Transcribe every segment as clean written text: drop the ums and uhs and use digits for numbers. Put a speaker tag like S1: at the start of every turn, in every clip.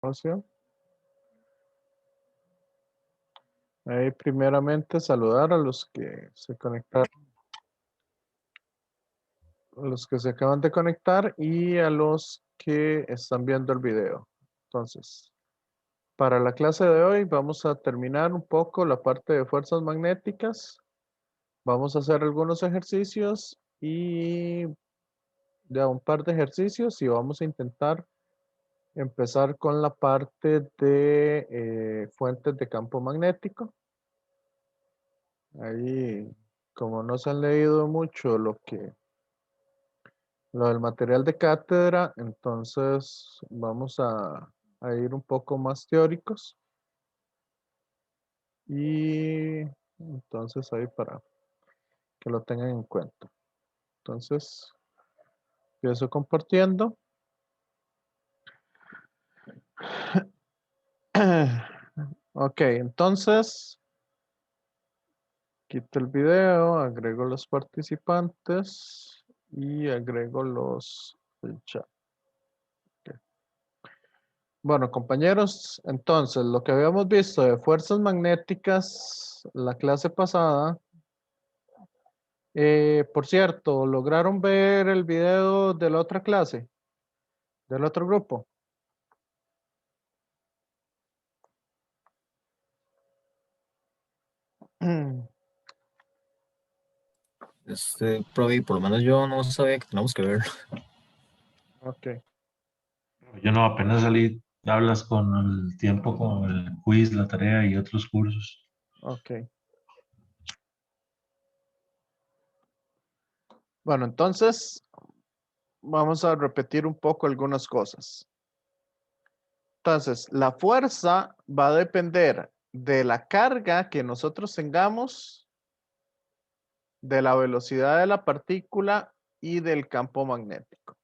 S1: Negocio. Ahí primeramente saludar a los que se conectaron, a los que se acaban de conectar y a los que están viendo el video. Entonces, para la clase de hoy vamos a terminar un poco la parte de fuerzas magnéticas. Vamos a hacer algunos ejercicios y ya un par de ejercicios y vamos a intentar empezar con la parte de fuentes de campo magnético. Ahí, como no se han leído mucho lo del material de cátedra, entonces vamos a ir un poco más teóricos. Y entonces ahí para que lo tengan en cuenta. Entonces, empiezo compartiendo. Ok, entonces, quito el video, agrego los participantes y agrego el chat. Ok. Bueno, compañeros, entonces lo que habíamos visto de fuerzas magnéticas la clase pasada, por cierto, ¿lograron ver el video de la otra clase, del otro grupo?
S2: Profe, por lo menos yo no sabía que tenemos que ver.
S1: Ok,
S3: Yo no, apenas salí, hablas con el tiempo, con el quiz, la tarea y otros cursos.
S1: ok. Bueno, entonces vamos a repetir un poco algunas cosas. Entonces, la fuerza va a depender de la carga que nosotros tengamos, de la velocidad de la partícula y del campo magnético.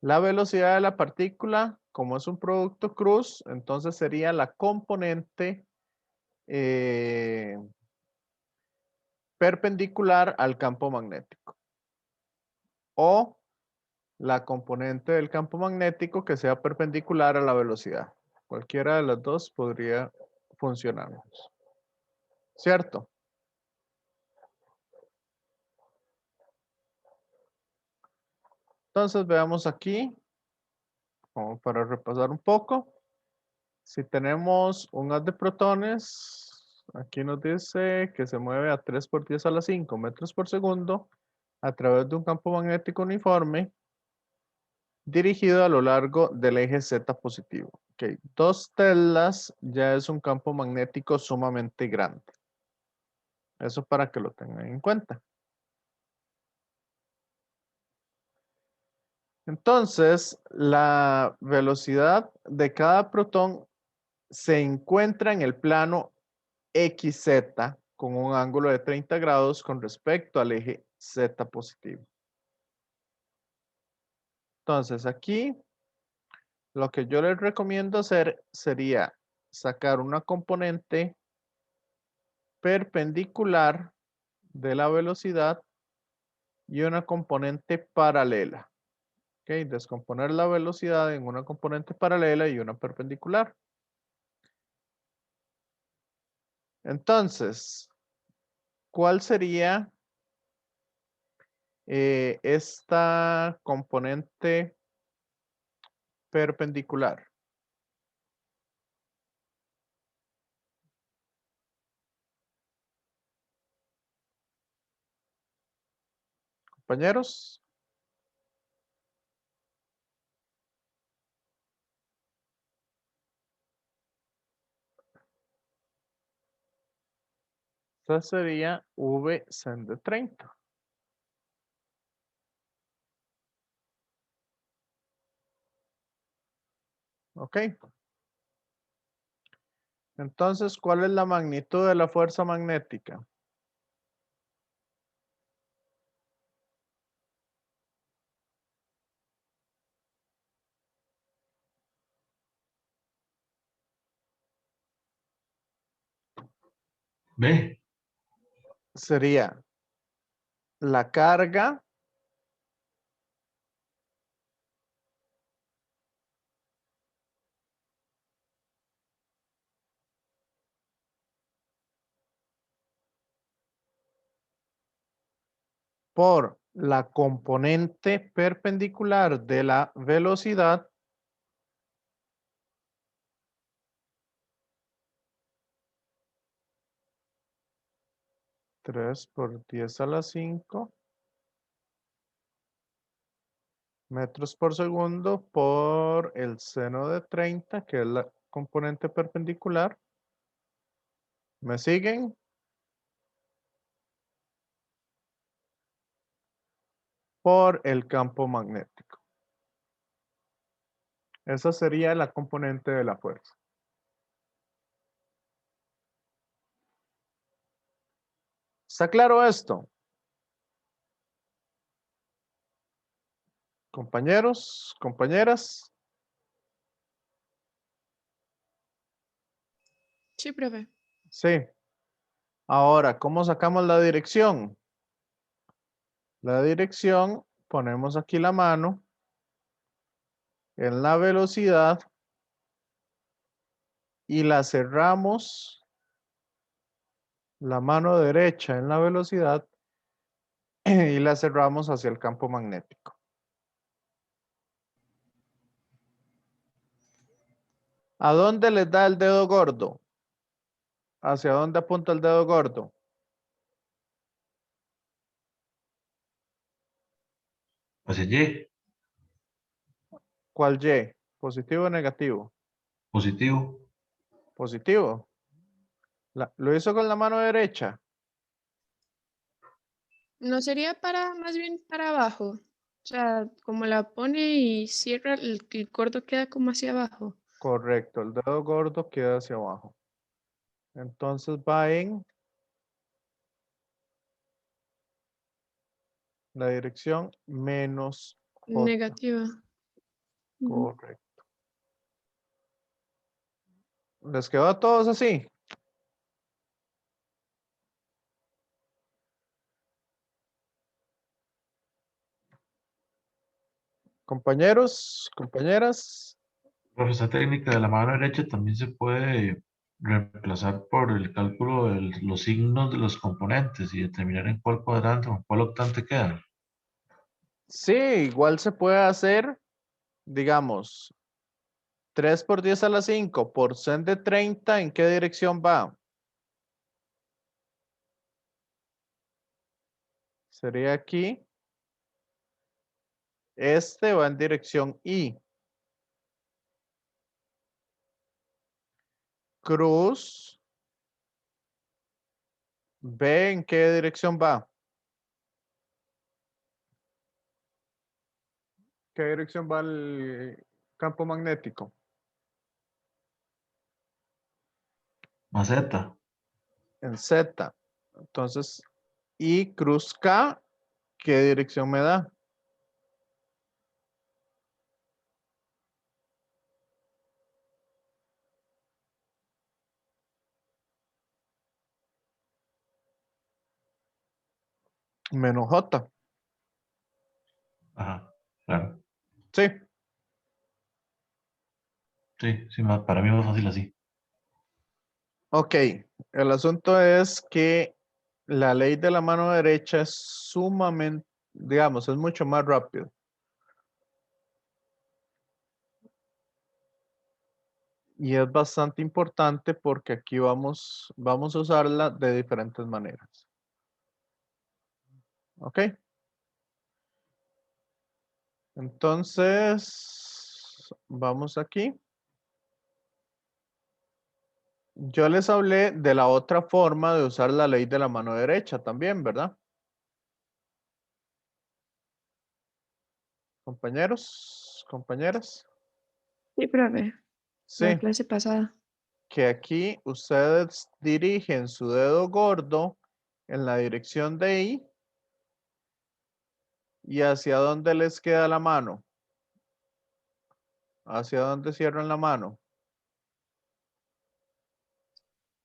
S1: La velocidad de la partícula, como es un producto cruz, entonces sería la componente perpendicular al campo magnético. O la componente del campo magnético que sea perpendicular a la velocidad. Cualquiera de las dos podría funcionar. ¿Cierto? Entonces veamos aquí, como para repasar un poco. Si tenemos un haz de protones, aquí nos dice que se mueve a 3 por 10 a la 5 metros por segundo a través de un campo magnético uniforme dirigido a lo largo del eje Z positivo. Ok, 2 telas ya es un campo magnético sumamente grande. Eso para que lo tengan en cuenta. Entonces, la velocidad de cada protón se encuentra en el plano XZ con un ángulo de 30 grados con respecto al eje Z positivo. Entonces, aquí lo que yo les recomiendo hacer sería sacar una componente perpendicular de la velocidad y una componente paralela. Ok, descomponer la velocidad en una componente paralela y una perpendicular. Entonces, ¿cuál sería esta componente perpendicular? Compañeros. Esta sería V sen de 30. Ok. Entonces, ¿cuál es la magnitud de la fuerza magnética?
S3: Ve,
S1: Sería la carga por la componente perpendicular de la velocidad tres por 10 a la 5 metros por segundo por el seno de 30, que es la componente perpendicular. ¿Me siguen? Por el campo magnético. Esa sería la componente de la fuerza. ¿Está claro esto? Compañeros, compañeras.
S4: Sí, profe.
S1: Sí. Ahora, ¿cómo sacamos la dirección? La dirección, ponemos aquí la mano en la velocidad y la cerramos, la mano derecha en la velocidad y la cerramos hacia el campo magnético. ¿A dónde les da el dedo gordo? ¿Hacia dónde apunta el dedo gordo?
S3: Hacia Y,
S1: ¿Cuál Y? ¿Positivo o negativo?
S3: positivo.
S1: Positivo. Lo hizo con la mano derecha.
S4: No sería para, más bien para abajo. O sea, como la pone y cierra, el gordo queda como hacia abajo.
S1: Correcto, el dedo gordo queda hacia abajo. Entonces va en la dirección menos J.
S4: Negativa. Ujú.
S1: Correcto. ¿Les quedó a todos así? Compañeros, compañeras.
S3: Pero esta técnica de la mano derecha también se puede reemplazar por el cálculo de los signos de los componentes y determinar en cuál cuadrante o en cuál octante quedan.
S1: Sí, igual se puede hacer, digamos, 3 por 10 a la 5 por sen de 30, ¿en qué dirección va? Sería aquí. Este va en dirección I. Cruz. ¿B en qué dirección va? ¿Qué dirección va el campo magnético?
S3: Maceta.
S1: En Z. Entonces, I cruz K, ¿qué dirección me da? Menos J.
S3: Ajá, claro.
S1: Sí.
S3: Sí, sí, para mí es más fácil así.
S1: Ok. El asunto es que la ley de la mano derecha es sumamente, digamos, es mucho más rápido. Y es bastante importante porque aquí vamos a usarla de diferentes maneras. ¿Ok? Entonces, vamos aquí. Yo les hablé de la otra forma de usar la ley de la mano derecha también, ¿verdad? Compañeros, compañeras.
S4: Sí, profe. La
S1: Sí,
S4: clase pasada.
S1: que aquí ustedes dirigen su dedo gordo en la dirección de I y hacia dónde les queda la mano. ¿Hacia dónde cierran la mano?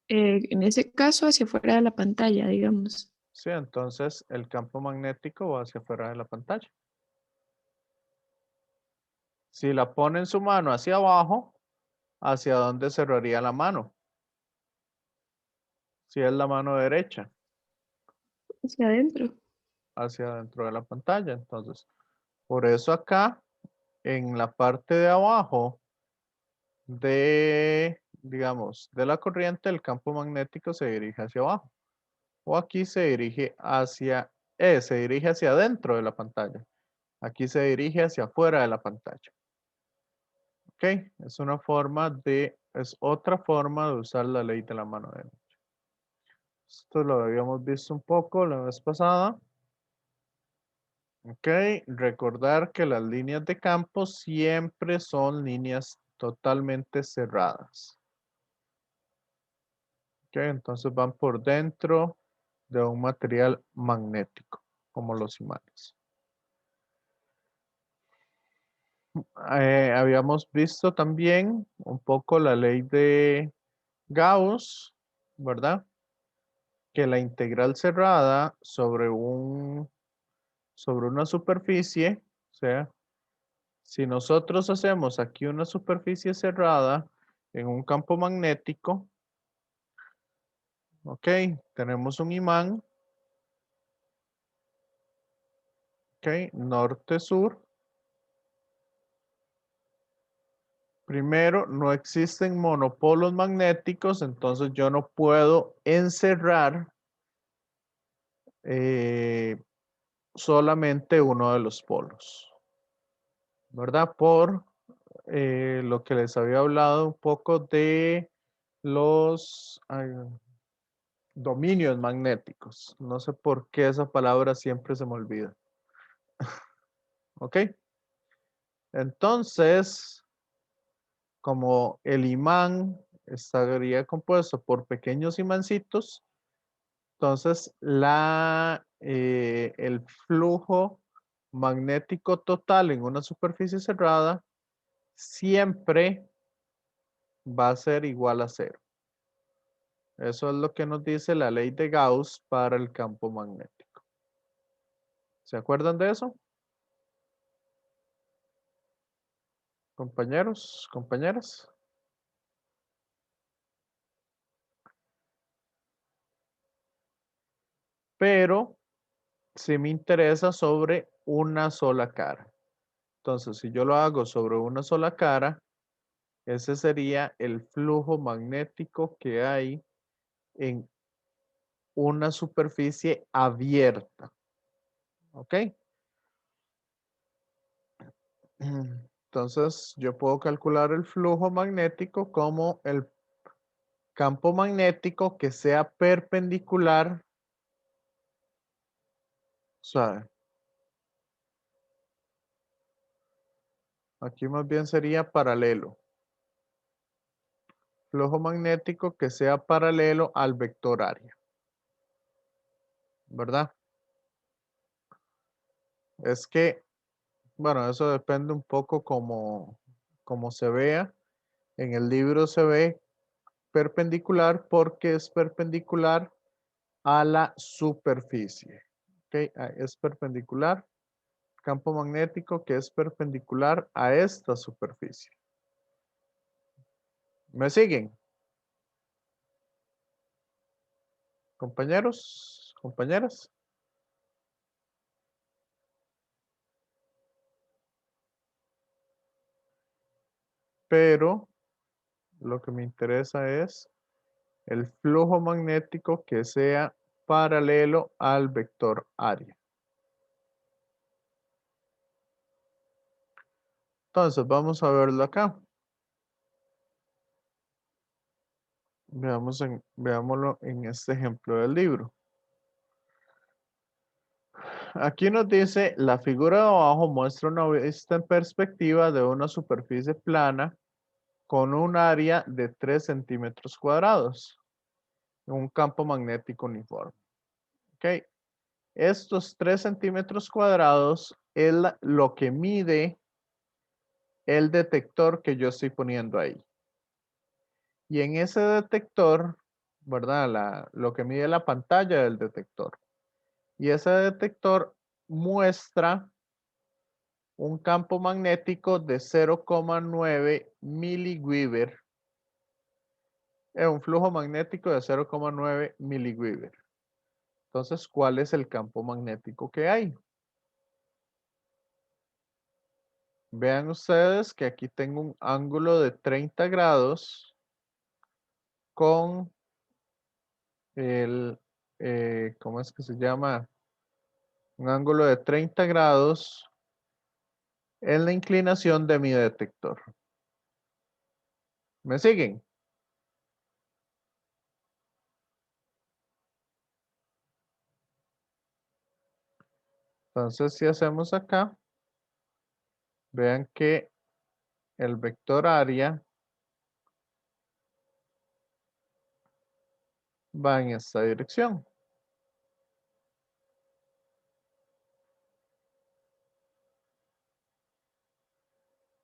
S4: En ese caso, hacia afuera de la pantalla, digamos.
S1: Sí, entonces el campo magnético va hacia afuera de la pantalla. Si la pone en su mano hacia abajo, ¿hacia dónde cerraría la mano? Si es la mano derecha.
S4: Hacia adentro.
S1: hacia dentro de la pantalla. Entonces, por eso acá, en la parte de abajo de, digamos, de la corriente, el campo magnético se dirige hacia abajo. O aquí se dirige hacia adentro de la pantalla. Aquí se dirige hacia afuera de la pantalla. ¿Ok? Es otra forma de usar la ley de la mano derecha. Esto lo habíamos visto un poco la vez pasada. Ok, recordar que las líneas de campo siempre son líneas totalmente cerradas. Ok, entonces van por dentro de un material magnético, como los imanes. Habíamos visto también un poco la ley de Gauss, ¿verdad? Que la integral cerrada sobre una superficie, o sea, si nosotros hacemos aquí una superficie cerrada en un campo magnético, ok, tenemos un imán, ok, norte-sur. Primero, no existen monopolos magnéticos, entonces yo no puedo encerrar solamente uno de los polos, ¿verdad? Por lo que les había hablado un poco de los dominios magnéticos. No sé por qué esa palabra siempre se me olvida. ¿Ok? Entonces, como el imán estaría compuesto por pequeños imancitos, entonces el flujo magnético total en una superficie cerrada siempre va a ser igual a cero. Eso es lo que nos dice la ley de Gauss para el campo magnético. ¿Se acuerdan de eso? Compañeros, compañeras. Pero si me interesa sobre una sola cara. Entonces, si yo lo hago sobre una sola cara, ese sería el flujo magnético que hay en una superficie abierta. ¿Ok? Entonces, yo puedo calcular el flujo magnético como el campo magnético que sea perpendicular. Suave. Aquí más bien sería paralelo. Flujo magnético que sea paralelo al vector área. ¿Verdad? Es que, bueno, eso depende un poco como se vea. En el libro se ve perpendicular porque es perpendicular a la superficie. ¿Ok? Es perpendicular. Campo magnético que es perpendicular a esta superficie. ¿Me siguen? Compañeros, compañeras. Pero lo que me interesa es el flujo magnético que sea paralelo al vector área. Entonces, vamos a verlo acá. Veámoslo en este ejemplo del libro. Aquí nos dice, la figura de abajo muestra una vista en perspectiva de una superficie plana con un área de 3 centímetros cuadrados, un campo magnético uniforme. ¿Ok? Estos 3 centímetros cuadrados es lo que mide el detector que yo estoy poniendo ahí. Y en ese detector, ¿verdad? Lo que mide la pantalla del detector. Y ese detector muestra un campo magnético de 0,9 miliweber. Un flujo magnético de 0,9 miliweber. Entonces, ¿cuál es el campo magnético que hay? Vean ustedes que aquí tengo un ángulo de 30 grados con el, ¿cómo es que se llama? Un ángulo de 30 grados en la inclinación de mi detector. ¿Me siguen? Entonces, si hacemos acá, vean que el vector área va en esta dirección.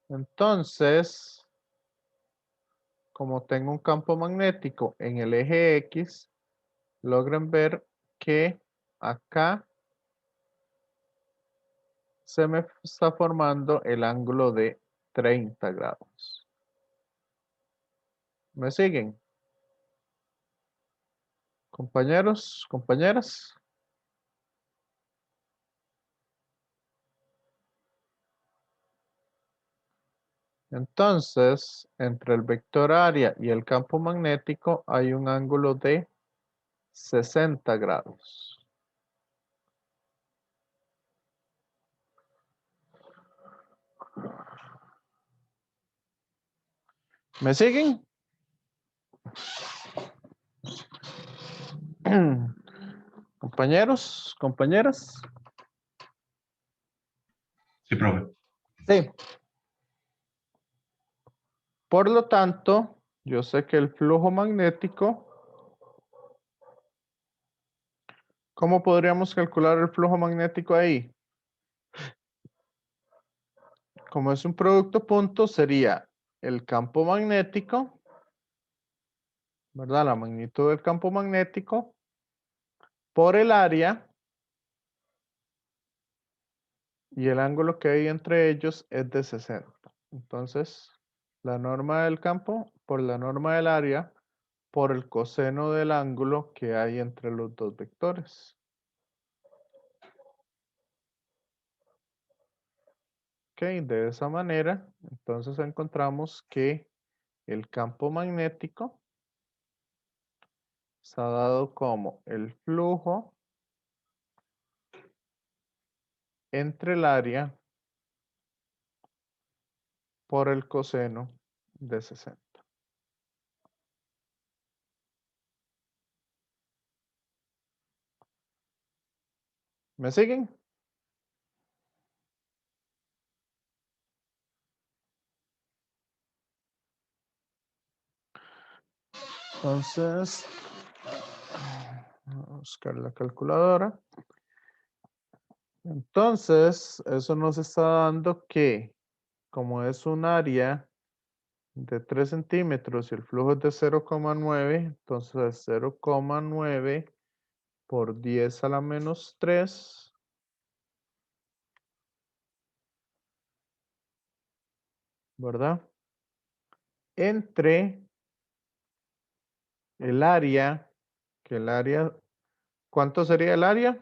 S1: Entonces, como tengo un campo magnético en el eje X, logren ver que acá se me está formando el ángulo de 30 grados. ¿Me siguen? Compañeros, compañeras. Entonces, entre el vector área y el campo magnético hay un ángulo de 60 grados. ¿Me siguen? Compañeros, compañeras.
S3: Sí, profe.
S1: Sí. Por lo tanto, yo sé que el flujo magnético, ¿cómo podríamos calcular el flujo magnético ahí? Como es un producto punto, sería el campo magnético, ¿verdad? La magnitud del campo magnético por el área y el ángulo que hay entre ellos es de 60. Entonces, la norma del campo por la norma del área por el coseno del ángulo que hay entre los dos vectores. Ok, de esa manera, entonces encontramos que el campo magnético está dado como el flujo entre el área por el coseno de 60. ¿Me siguen? Entonces, vamos a buscar la calculadora. Entonces, eso nos está dando que, como es un área de 3 centímetros y el flujo es de 0,9, entonces 0,9 por 10 a la menos 3, ¿verdad? Entre el área, que el área, ¿cuánto sería el área?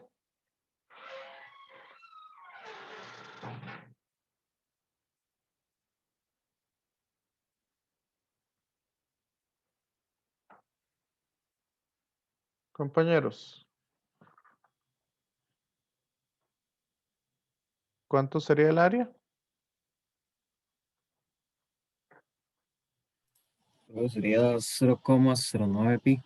S1: Compañeros, ¿cuánto sería el área?
S2: Luego sería 0,09 pi.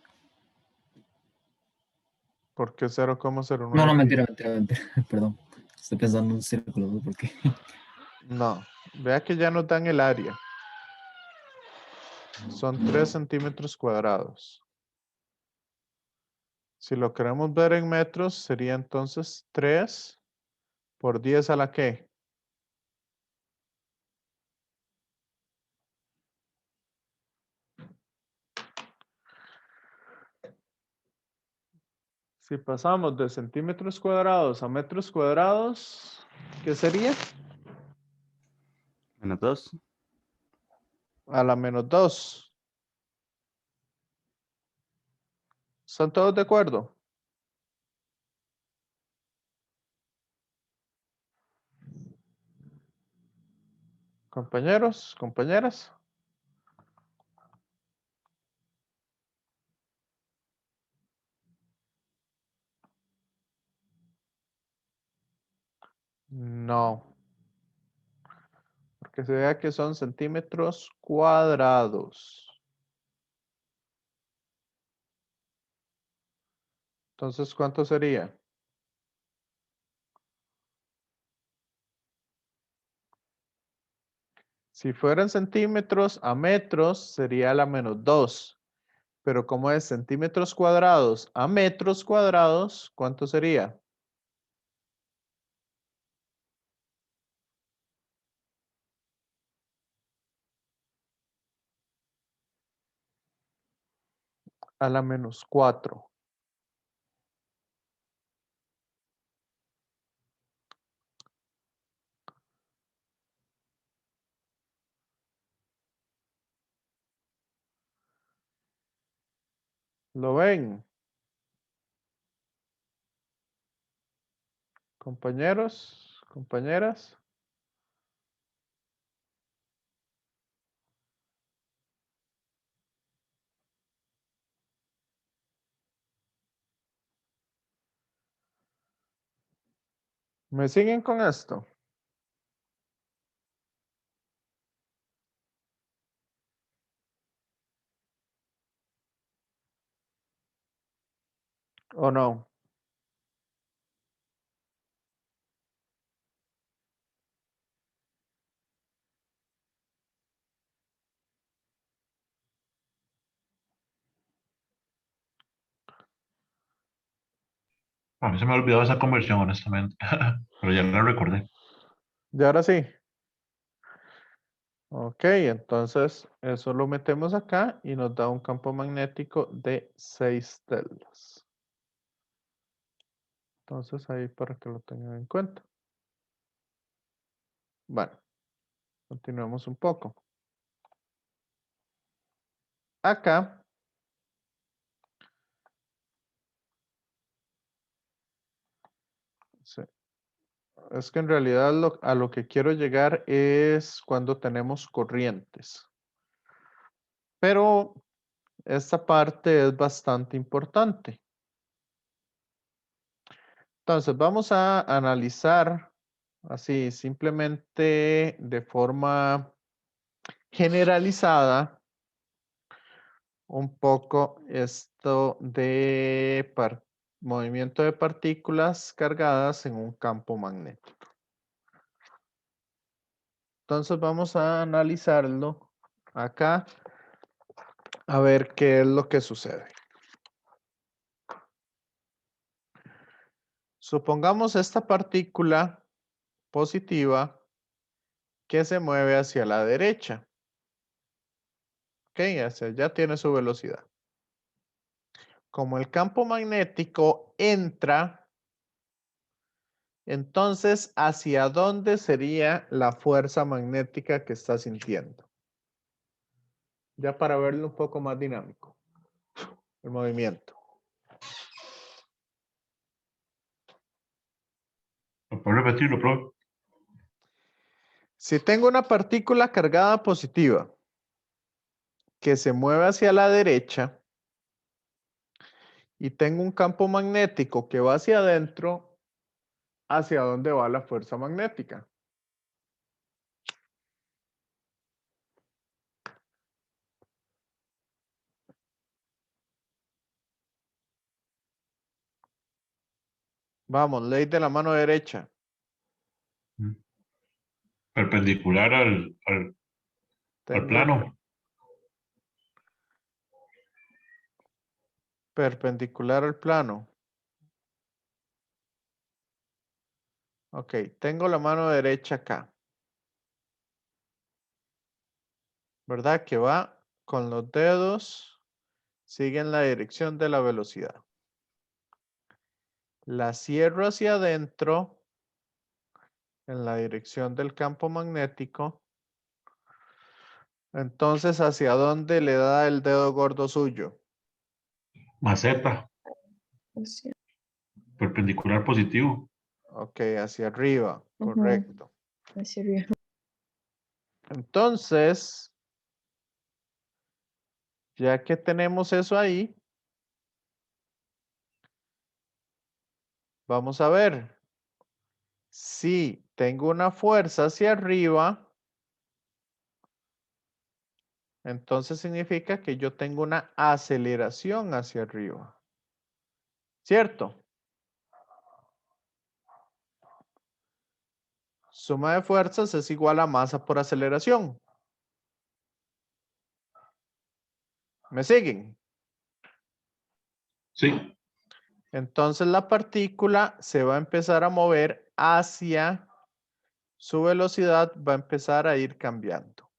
S1: ¿Por qué
S2: No,
S1: 0,09 pi?
S2: mentira, mentira, mentira. Perdón. Estoy pensando en un círculo, ¿no? Porque
S1: No, vea que ya nos dan el área. Son 3 centímetros cuadrados. Si lo queremos ver en metros, sería entonces 3 por 10 a la ¿qué? Si pasamos de centímetros cuadrados a metros cuadrados, ¿qué sería?
S5: -2.
S1: A la menos 2. ¿Están todos de acuerdo? Compañeros, compañeras. No. Porque se vea que son centímetros cuadrados. Entonces, ¿cuánto sería? Si fueran centímetros a metros, sería la -2. Pero como es centímetros cuadrados a metros cuadrados, ¿cuánto sería? A la -4. ¿Lo ven? Compañeros, compañeras. ¿Me siguen con esto? ¿O no?
S3: A mí se me ha olvidado esa conversión, honestamente. Pero ya la recordé.
S1: Y ahora sí. Ok, entonces eso lo metemos acá y nos da un campo magnético de 6 telas. Entonces ahí para que lo tengan en cuenta. Bueno, continuemos un poco. Acá sí, es que en realidad a lo que quiero llegar es cuando tenemos corrientes. Pero esta parte es bastante importante. Entonces vamos a analizar así simplemente de forma generalizada un poco esto de movimiento de partículas cargadas en un campo magnético. Entonces vamos a analizarlo acá a ver qué es lo que sucede. Supongamos esta partícula positiva que se mueve hacia la derecha. Ok, ya tiene su velocidad. Como el campo magnético entra, entonces, ¿hacia dónde sería la fuerza magnética que está sintiendo? Ya para verlo un poco más dinámico, el movimiento.
S3: ¿Lo puedo repetirlo, profe?
S1: Si tengo una partícula cargada positiva que se mueve hacia la derecha y tengo un campo magnético que va hacia adentro, ¿hacia dónde va la fuerza magnética? Vamos, ley de la mano derecha.
S3: Perpendicular al
S1: Tengo
S3: plano.
S1: perpendicular al plano. Ok, tengo la mano derecha acá. ¿Verdad? Que va con los dedos, sigue en la dirección de la velocidad. La cierro hacia adentro, en la dirección del campo magnético. Entonces, ¿hacia dónde le da el dedo gordo suyo?
S3: Maceta.
S4: Hacia-
S3: Perpendicular positivo.
S1: Ok, hacia arriba,
S4: Ujú.
S1: correcto.
S4: hacia arriba.
S1: Entonces, ya que tenemos eso ahí, vamos a ver. Si tengo una fuerza hacia arriba, entonces significa que yo tengo una aceleración hacia arriba. ¿Cierto? Suma de fuerzas es igual a masa por aceleración. ¿Me siguen?
S3: Sí.
S1: Entonces la partícula se va a empezar a mover hacia su velocidad, va a empezar a ir cambiando.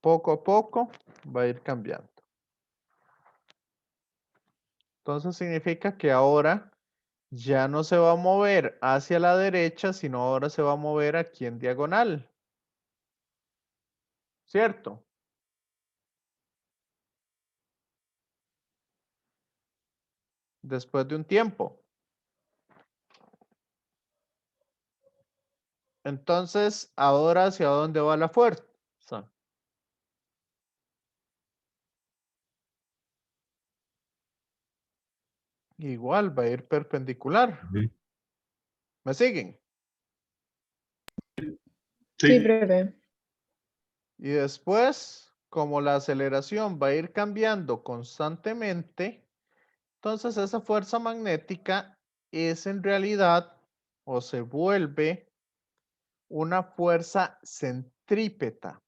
S1: Poco a poco va a ir cambiando. Entonces significa que ahora ya no se va a mover hacia la derecha, sino ahora se va a mover aquí en diagonal. ¿Cierto? Después de un tiempo. Entonces, ahora ¿hacia dónde va la fuerza? Igual va a ir perpendicular.
S3: Ujú.
S1: ¿Me siguen?
S4: Sí,
S3: Sí.
S4: profe.
S1: Y después, como la aceleración va a ir cambiando constantemente, entonces esa fuerza magnética es en realidad o se vuelve una fuerza centrípeta,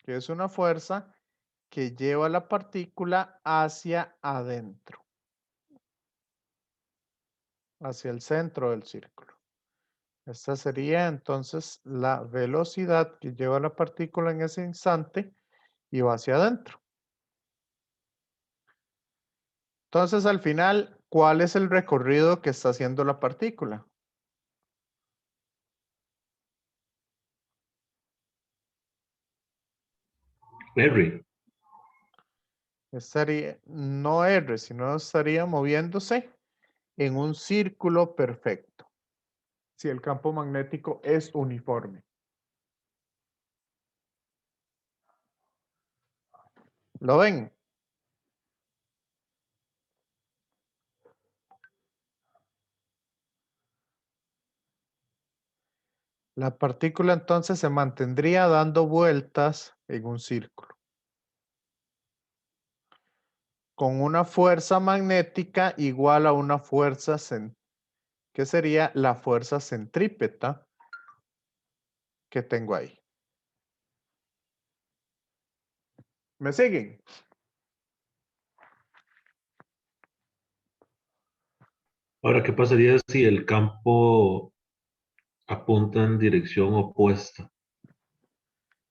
S1: que es una fuerza que lleva la partícula hacia adentro, hacia el centro del círculo. Esta sería entonces la velocidad que lleva la partícula en ese instante y va hacia adentro. Entonces, al final, ¿cuál es el recorrido que está haciendo la partícula?
S3: R.
S1: Estaría, no R, sino estaría moviéndose en un círculo perfecto, si el campo magnético es uniforme. ¿Lo ven? La partícula entonces se mantendría dando vueltas en un círculo, con una fuerza magnética igual a una fuerza, que sería la fuerza centrípeta que tengo ahí. ¿Me siguen?
S3: Ahora, ¿qué pasaría si el campo apunta en dirección opuesta?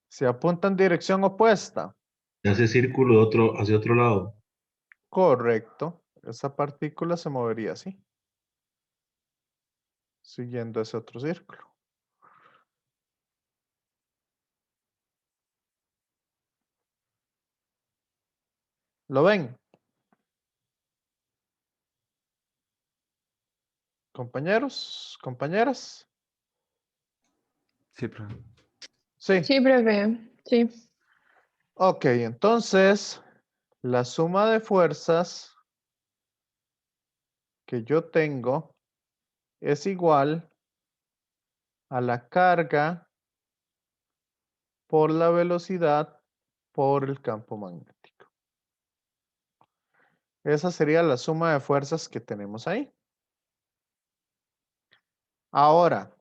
S1: Se apunta en dirección opuesta.
S3: Se hace círculo hacia otro lado.
S1: Correcto. Esa partícula se movería así, siguiendo ese otro círculo. ¿Lo ven? Compañeros, compañeras.
S5: Sí, profe.
S1: Sí.
S4: Sí, profe. Sí.
S1: Ok, entonces la suma de fuerzas que yo tengo es igual a la carga por la velocidad por el campo magnético. Esa sería la suma de fuerzas que tenemos ahí. Ahora,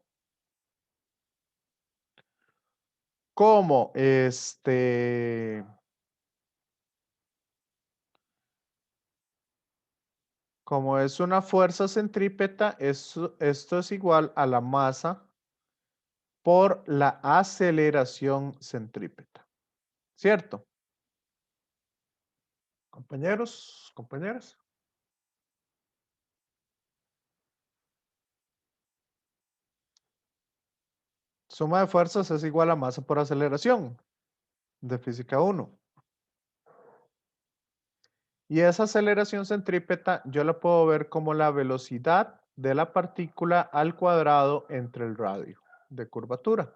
S1: como como es una fuerza centrípeta, esto es igual a la masa por la aceleración centrípeta. ¿Cierto? Compañeros, compañeras. Suma de fuerzas es igual a masa por aceleración de física 1. Y esa aceleración centrípeta yo la puedo ver como la velocidad de la partícula al cuadrado entre el radio. de curvatura.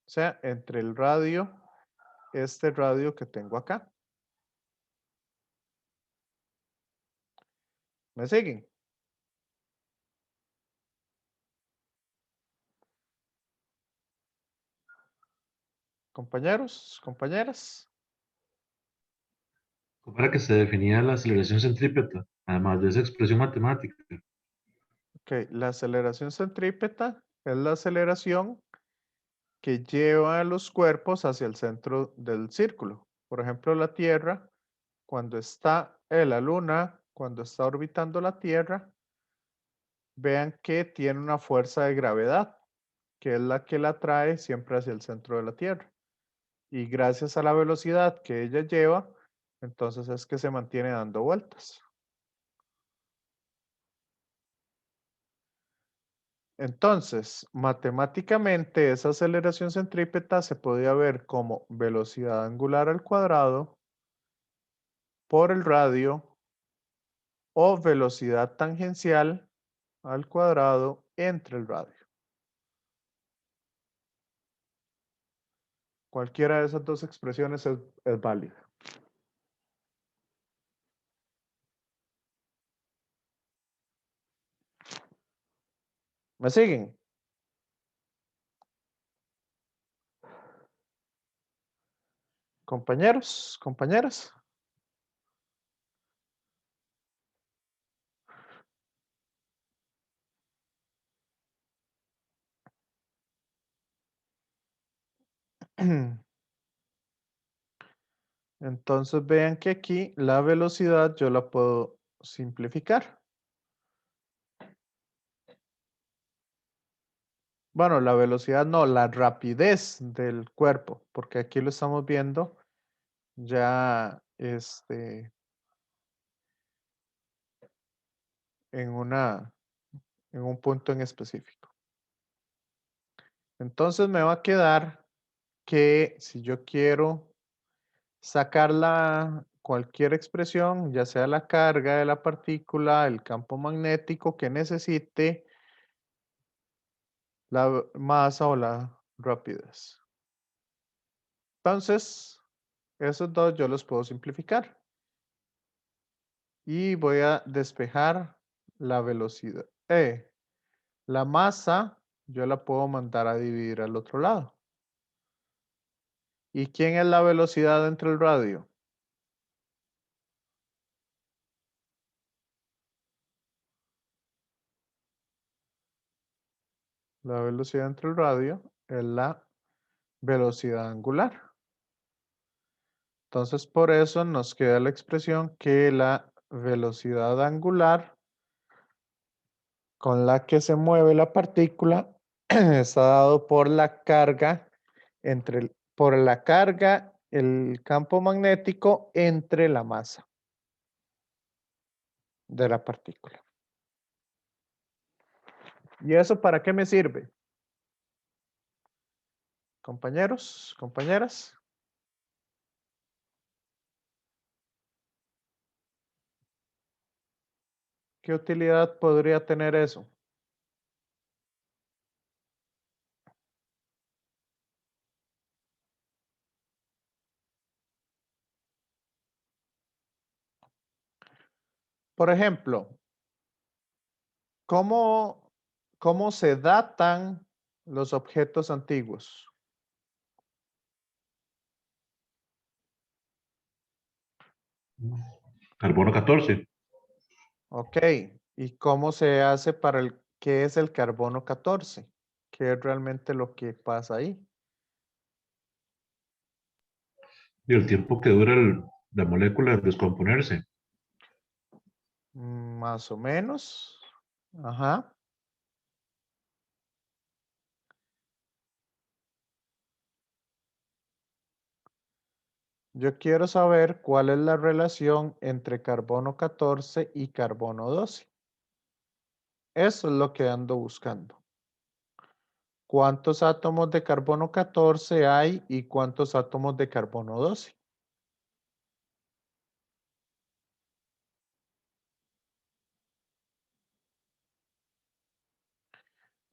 S1: O sea, entre el radio, este radio que tengo acá. ¿Me siguen? Compañeros, compañeras.
S3: ¿Cómo era que se definía la aceleración centrípeta? Además de esa expresión matemática.
S1: Ok, la aceleración centrípeta es la aceleración que lleva a los cuerpos hacia el centro del círculo. Por ejemplo, la Tierra, cuando está la Luna, cuando está orbitando la Tierra, vean que tiene una fuerza de gravedad, que es la que la trae siempre hacia el centro de la Tierra. Y gracias a la velocidad que ella lleva, entonces es que se mantiene dando vueltas. Entonces, matemáticamente esa aceleración centrípeta se podía ver como velocidad angular al cuadrado por el radio o velocidad tangencial al cuadrado entre el radio. Cualquiera de esas dos expresiones es válida. ¿Me siguen? Compañeros, compañeras. Entonces vean que aquí la velocidad yo la puedo simplificar. Bueno, la velocidad no, la rapidez del cuerpo, porque aquí lo estamos viendo ya en en un punto en específico. Entonces me va a quedar que si yo quiero sacar cualquier expresión, ya sea la carga de la partícula, el campo magnético que necesite, la masa o la rapidez. Entonces, esos dos yo los puedo simplificar. Y voy a despejar la velocidad. La masa yo la puedo mandar a dividir al otro lado. ¿Y quién es la velocidad entre el radio? La velocidad entre el radio es la velocidad angular. Entonces, por eso nos queda la expresión que la velocidad angular con la que se mueve la partícula está dado por la carga por la carga, el campo magnético entre la masa de la partícula. ¿Y eso para qué me sirve? Compañeros, compañeras. ¿Qué utilidad podría tener eso? Por ejemplo, ¿cómo, cómo se datan los objetos antiguos?
S3: Carbono 14.
S1: Ok. ¿Y cómo se hace qué es el carbono 14? ¿Qué es realmente lo que pasa ahí?
S3: Y el tiempo que dura la molécula en descomponerse.
S1: Más o menos. Ajá. Yo quiero saber cuál es la relación entre carbono 14 y carbono 12. Eso es lo que ando buscando. ¿Cuántos átomos de carbono 14 hay y cuántos átomos de carbono 12?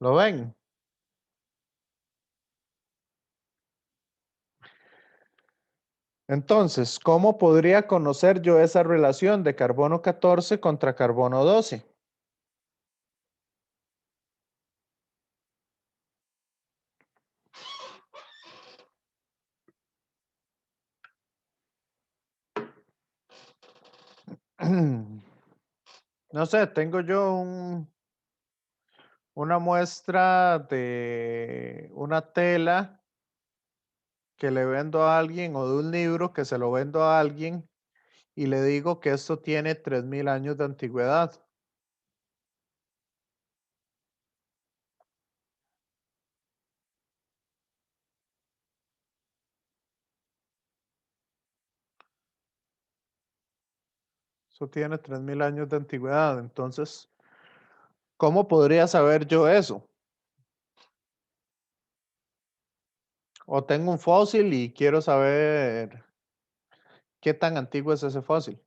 S1: ¿Lo ven? Entonces, ¿cómo podría conocer yo esa relación de carbono 14 contra carbono 12? No sé, tengo yo una muestra de una tela que le vendo a alguien o de un libro que se lo vendo a alguien y le digo que esto tiene 3000 años de antigüedad. Eso tiene 3000 años de antigüedad. Entonces, ¿cómo podría saber yo eso? O tengo un fósil y quiero saber qué tan antiguo es ese fósil.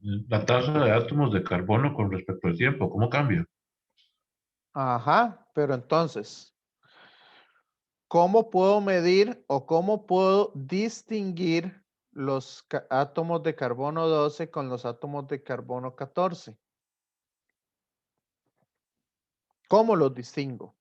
S3: La tasa de átomos de carbono con respecto al tiempo, ¿cómo cambia?
S1: Ajá, pero entonces, ¿cómo puedo medir o cómo puedo distinguir los átomos de carbono 12 con los átomos de carbono 14? ¿Cómo los distingo?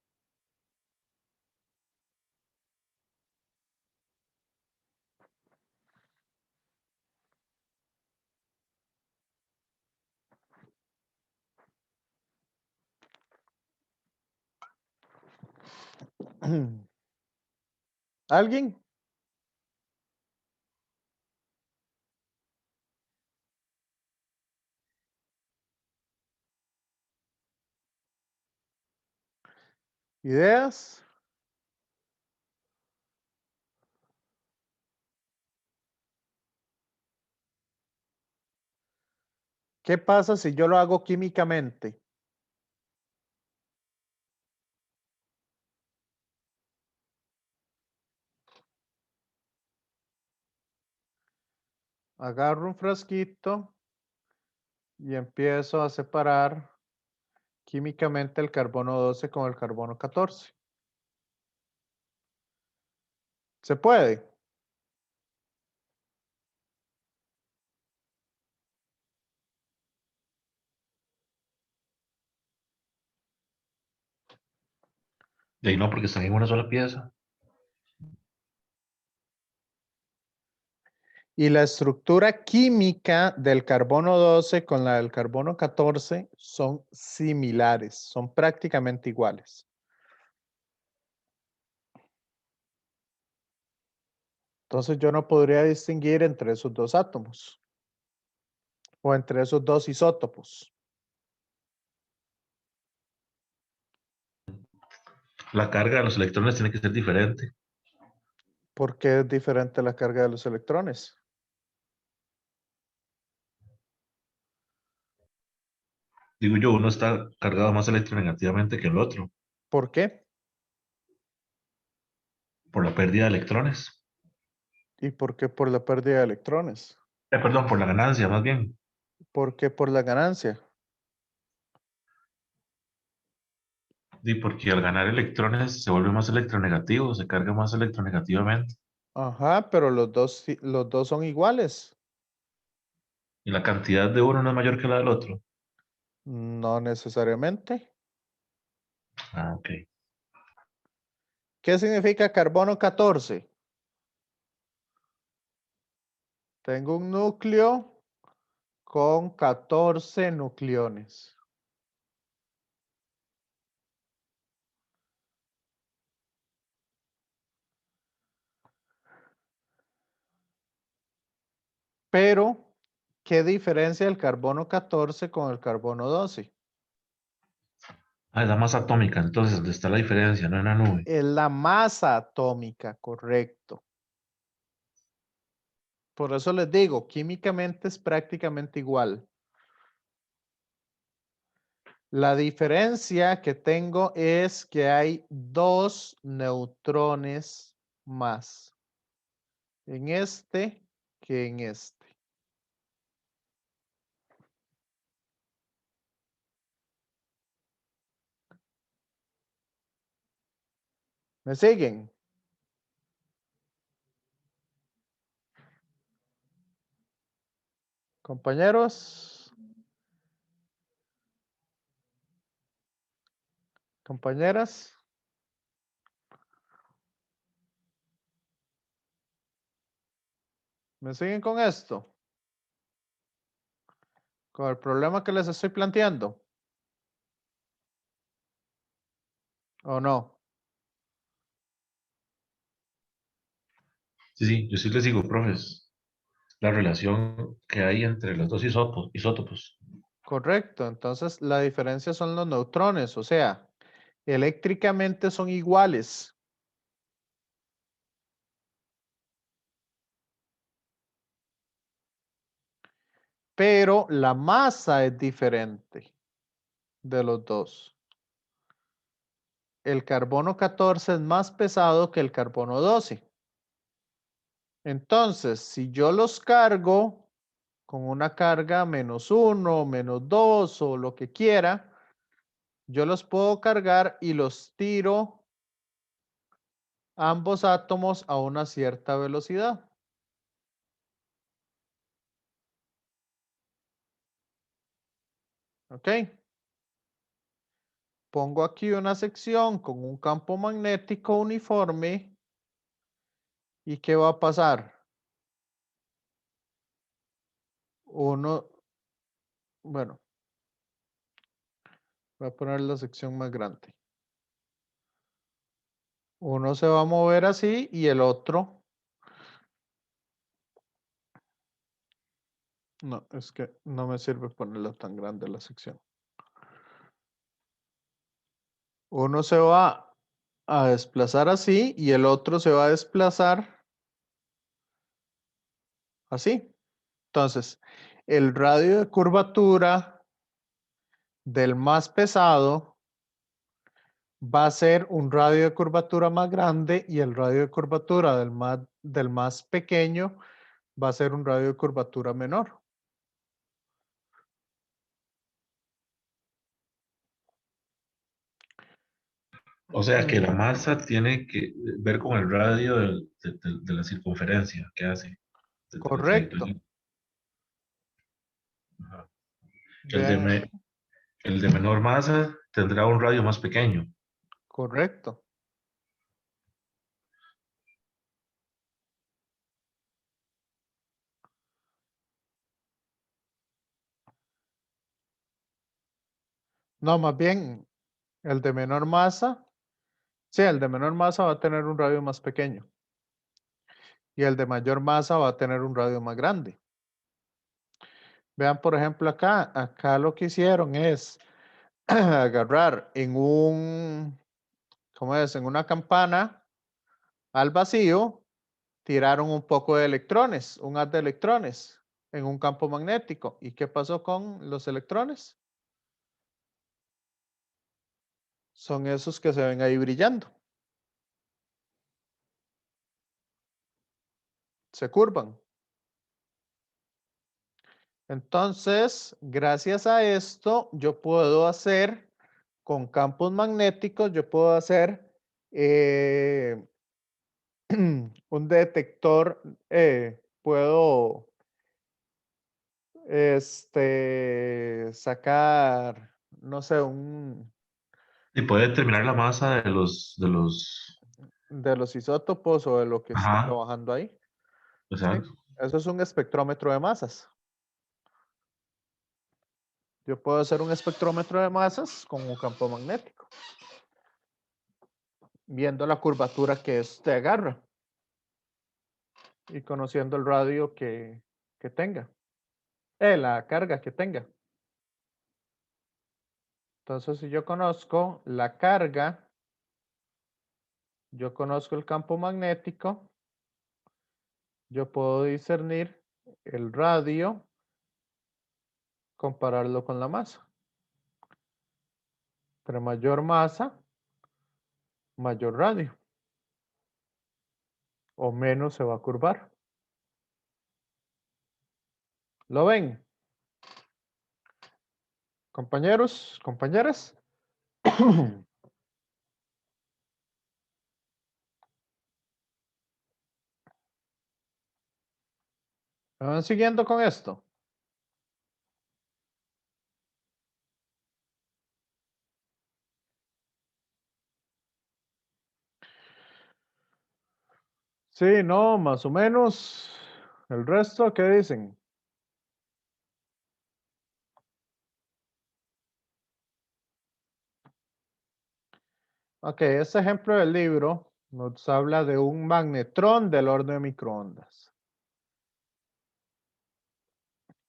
S1: ¿Alguien? ¿Ideas? ¿Qué pasa si yo lo hago químicamente? Agarro un frasquito y empiezo a separar químicamente el carbono 12 con el carbono 14. ¿Se puede?
S3: De ahí no, porque están en una sola pieza.
S1: Y la estructura química del carbono 12 con la del carbono 14 son similares, son prácticamente iguales. Entonces yo no podría distinguir entre esos dos átomos o entre esos dos isótopos.
S3: La carga de los electrones tiene que ser diferente.
S1: ¿Por qué es diferente la carga de los electrones?
S3: Digo yo, uno está cargado más electronegativamente que el otro,
S1: ¿Por qué?
S3: por la pérdida de electrones.
S1: ¿Y por qué por la pérdida de electrones?
S3: Perdón, por la ganancia, más bien.
S1: ¿Por qué por la ganancia?
S3: Y porque al ganar electrones se vuelve más electronegativo, se carga más electronegativamente.
S1: Ajá, pero los dos son iguales.
S3: Y la cantidad de uno no es mayor que la del otro.
S1: No necesariamente.
S3: Ah, ok.
S1: ¿Qué significa carbono 14? Tengo un núcleo con 14 nucleones. Pero, ¿qué diferencia el carbono 14 con el carbono 12?
S3: Ah, es la masa atómica, entonces, ¿dónde está la diferencia? No en la nube.
S1: Es la masa atómica, correcto. Por eso les digo, químicamente es prácticamente igual. La diferencia que tengo es que hay 2 neutrones más en este que en este. ¿Me siguen? Compañeros. Compañeras. ¿Me siguen con esto? Con el problema que les estoy planteando. ¿O no?
S3: Sí, sí, yo sí les digo, profes, la relación que hay entre los dos isótopos.
S1: Correcto. Entonces, la diferencia son los neutrones. O sea, eléctricamente son iguales. Pero la masa es diferente de los dos. El carbono 14 es más pesado que el carbono 12. Entonces, si yo los cargo con una carga -1, -2 o lo que quiera, yo los puedo cargar y los tiro ambos átomos a una cierta velocidad. ¿Ok? Pongo aquí una sección con un campo magnético uniforme. ¿Y qué va a pasar? Uno, bueno, voy a poner la sección más grande. Uno se va a mover así y el otro. No, es que no me sirve ponerlo tan grande la sección. Uno se va a desplazar así y el otro se va a desplazar así. Entonces, el radio de curvatura del más pesado va a ser un radio de curvatura más grande y el radio de curvatura del más pequeño va a ser un radio de curvatura menor.
S3: O sea que la masa tiene que ver con el radio de la circunferencia que hace, de la
S1: Correcto.
S3: trayectoria. Ajá. El de,
S1: Vean,
S3: me- el de menor masa tendrá un radio más pequeño.
S1: correcto. No, más bien, el de menor masa, sí, el de menor masa va a tener un radio más pequeño. Y el de mayor masa va a tener un radio más grande. Vean, por ejemplo, acá lo que hicieron es agarrar ¿cómo es? En una campana al vacío, tiraron un poco de electrones, un haz de electrones en un campo magnético. ¿Y qué pasó con los electrones? Son esos que se ven ahí brillando. Se curvan. Entonces, gracias a esto, yo puedo hacer con campos magnéticos, yo puedo hacer un detector, puedo sacar, no sé,
S3: Y puede determinar la masa
S1: de los isótopos o de lo que esté
S3: Ajá,
S1: trabajando ahí. ¿Sí?
S3: exacto.
S1: Eso es un espectrómetro de masas. Yo puedo hacer un espectrómetro de masas con un campo magnético, viendo la curvatura que este agarra y conociendo el radio que tenga, la carga que tenga. Entonces, si yo conozco la carga, yo conozco el campo magnético, yo puedo discernir el radio, compararlo con la masa. Entre mayor masa, mayor radio. O menos se va a curvar. ¿Lo ven? Compañeros, compañeras. ¿Me van siguiendo con esto? Sí, no, más o menos. El resto, ¿qué dicen? Ok, este ejemplo del libro nos habla de un magnetrón del horno de microondas.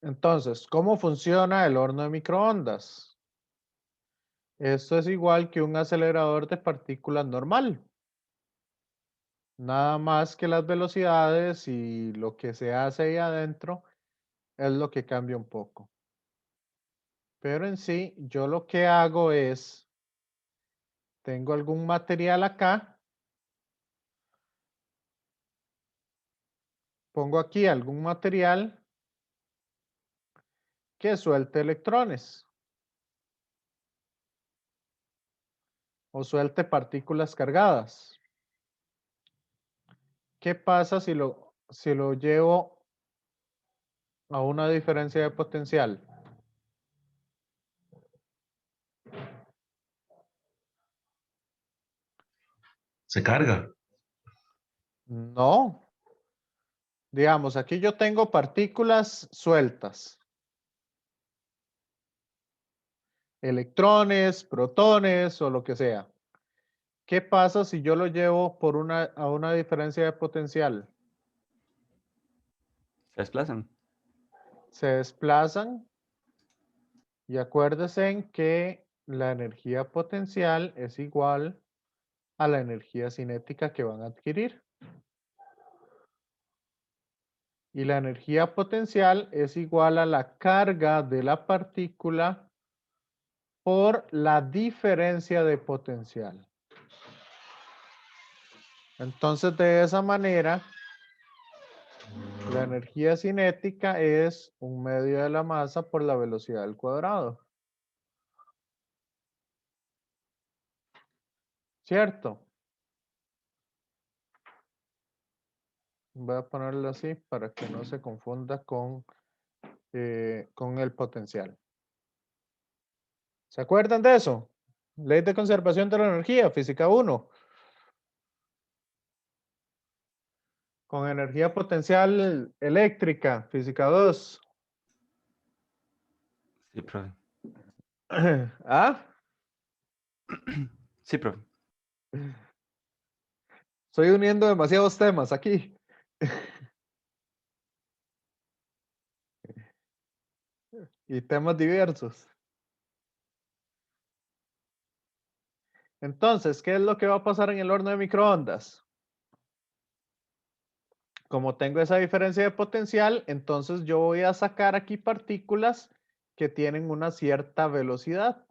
S1: Entonces, ¿cómo funciona el horno de microondas? Esto es igual que un acelerador de partículas normal. Nada más que las velocidades y lo que se hace ahí adentro es lo que cambia un poco. Pero en sí, yo lo que hago es, tengo algún material acá, pongo aquí algún material que suelte electrones o suelte partículas cargadas. ¿Qué pasa si lo llevo a una diferencia de potencial?
S3: Se carga.
S1: No. Digamos, aquí yo tengo partículas sueltas. Electrones, protones o lo que sea. ¿Qué pasa si yo lo llevo a una diferencia de potencial?
S5: Se desplazan.
S1: Se desplazan y acuérdense en que la energía potencial es igual a la energía cinética que van a adquirir. Y la energía potencial es igual a la carga de la partícula por la diferencia de potencial. Entonces, de esa manera, la energía cinética es un medio de la masa por la velocidad al cuadrado. ¿Cierto? Voy a ponerlo así para que no se confunda con el potencial. ¿Se acuerdan de eso? Ley de conservación de la energía, física 1. Con energía potencial eléctrica, física 2.
S5: Sí, profe.
S1: ¿Ah?
S5: Sí, profe.
S1: Estoy uniendo demasiados temas aquí. Y temas diversos. Entonces, ¿qué es lo que va a pasar en el horno de microondas? Como tengo esa diferencia de potencial, entonces yo voy a sacar aquí partículas que tienen una cierta velocidad.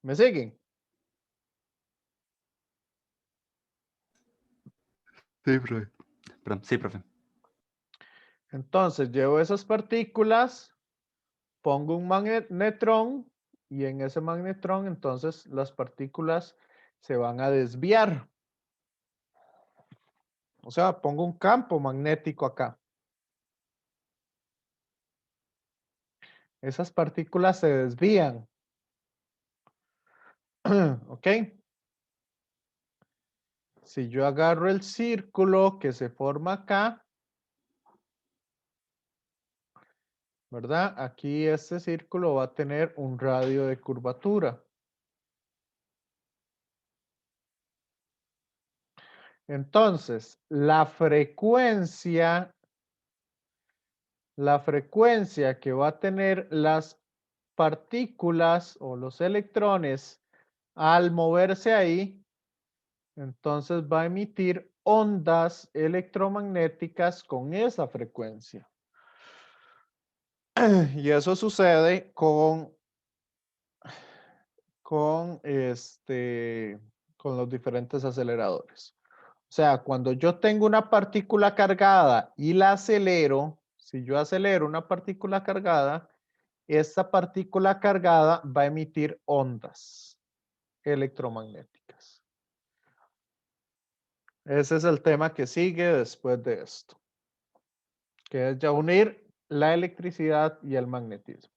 S1: ¿Me siguen?
S5: Sí, profe. Perdón, sí, profe.
S1: Entonces llevo esas partículas, pongo un magnetrón y en ese magnetrón entonces las partículas se van a desviar. O sea, pongo un campo magnético acá. Esas partículas se desvían. ¿Ok? Si yo agarro el círculo que se forma acá, ¿verdad? Aquí este círculo va a tener un radio de curvatura. Entonces, la frecuencia que va a tener las partículas o los electrones al moverse ahí, entonces va a emitir ondas electromagnéticas con esa frecuencia. Y eso sucede con los diferentes aceleradores. O sea, cuando yo tengo una partícula cargada y la acelero, si yo acelero una partícula cargada, esta partícula cargada va a emitir ondas electromagnéticas. Ese es el tema que sigue después de esto, que es ya unir la electricidad y el magnetismo.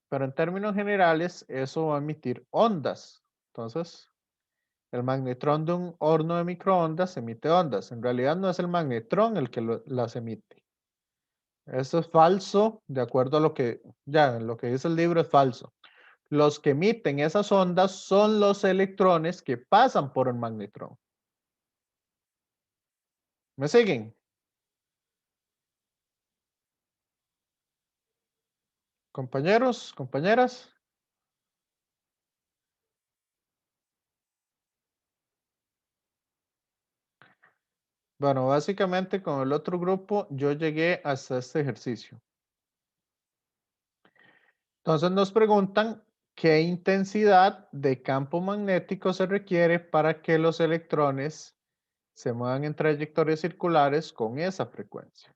S1: Pero en términos generales, eso va a emitir ondas. Entonces, El magnetrón de un horno de microondas emite ondas. En realidad no es el magnetrón el que las emite. Eso es falso, de acuerdo a lo que dice el libro es falso. Los que emiten esas ondas son los electrones que pasan por el magnetrón. ¿Me siguen? Compañeros, compañeras. Bueno, básicamente con el otro grupo yo llegué hasta este ejercicio. Entonces nos preguntan qué intensidad de campo magnético se requiere para que los electrones se muevan en trayectorias circulares con esa frecuencia.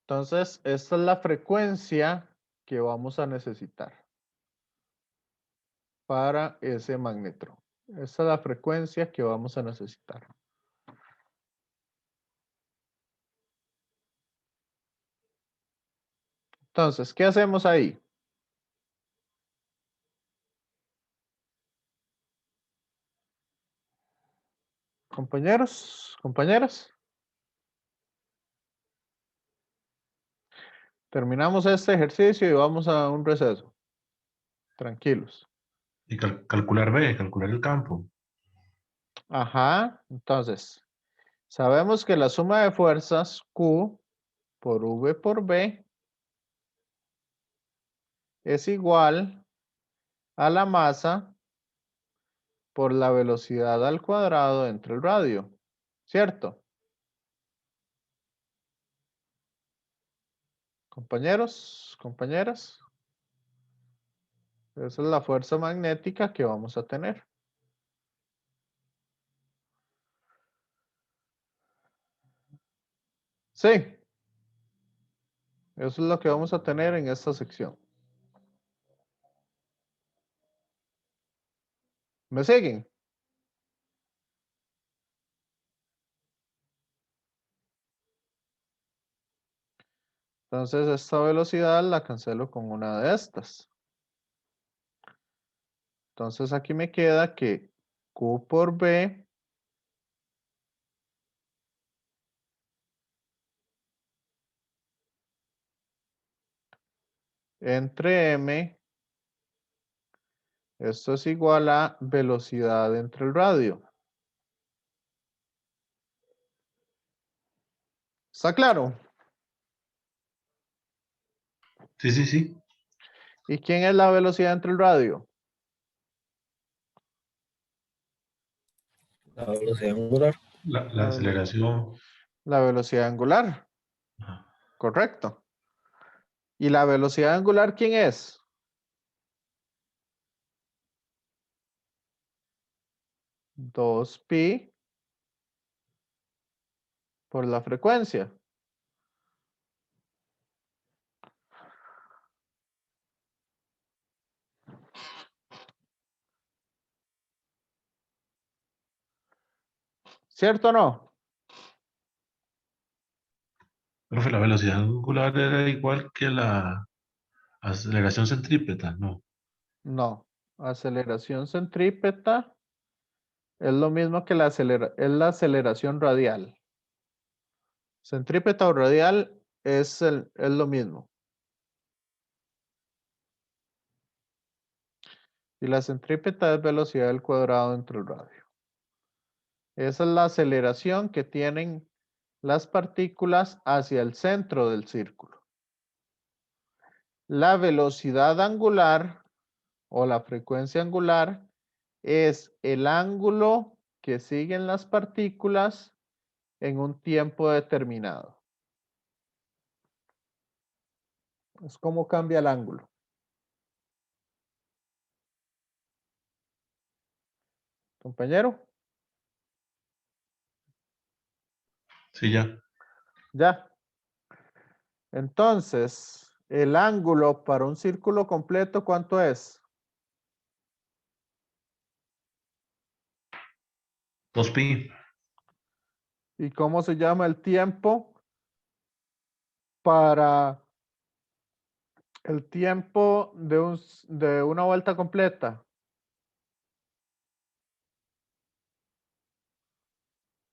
S1: Entonces, esta es la frecuencia que vamos a necesitar para ese magnetrón. Esta es la frecuencia que vamos a necesitar. Entonces, ¿qué hacemos ahí? Compañeros, compañeras. Terminamos este ejercicio y vamos a un receso. Tranquilos.
S3: Y calcular B, calcular el campo.
S1: Ajá, entonces, sabemos que la suma de fuerzas Q por V por B es igual a la masa por la velocidad al cuadrado entre el radio, ¿cierto? Compañeros, compañeras. Esa es la fuerza magnética que vamos a tener. Sí. Eso es lo que vamos a tener en esta sección. ¿Me siguen? Entonces esta velocidad la cancelo con una de estas. Entonces aquí me queda que Q por B entre M, esto es igual a velocidad entre el radio. ¿Está claro?
S3: Sí, sí, sí.
S1: ¿Y quién es la velocidad entre el radio?
S2: La velocidad angular.
S3: La aceleración.
S1: La velocidad angular,
S3: Ajá.
S1: correcto. ¿Y la velocidad angular quién es? Dos pi por la frecuencia. ¿Cierto o no?
S3: Profe, la velocidad angular era igual que la aceleración centrípeta, ¿no?
S1: No. Aceleración centrípeta es lo mismo que es la aceleración radial. Centrípeta o radial es lo mismo. Y la centrípeta es velocidad al cuadrado entre el radio. Esa es la aceleración que tienen las partículas hacia el centro del círculo. La velocidad angular o la frecuencia angular es el ángulo que siguen las partículas en un tiempo determinado. Es como cambia el ángulo. Compañero,
S3: Sí, ya.
S1: ya. Entonces, el ángulo para un círculo completo, ¿cuánto es?
S3: 2pi.
S1: ¿Y cómo se llama el tiempo para El tiempo de una vuelta completa.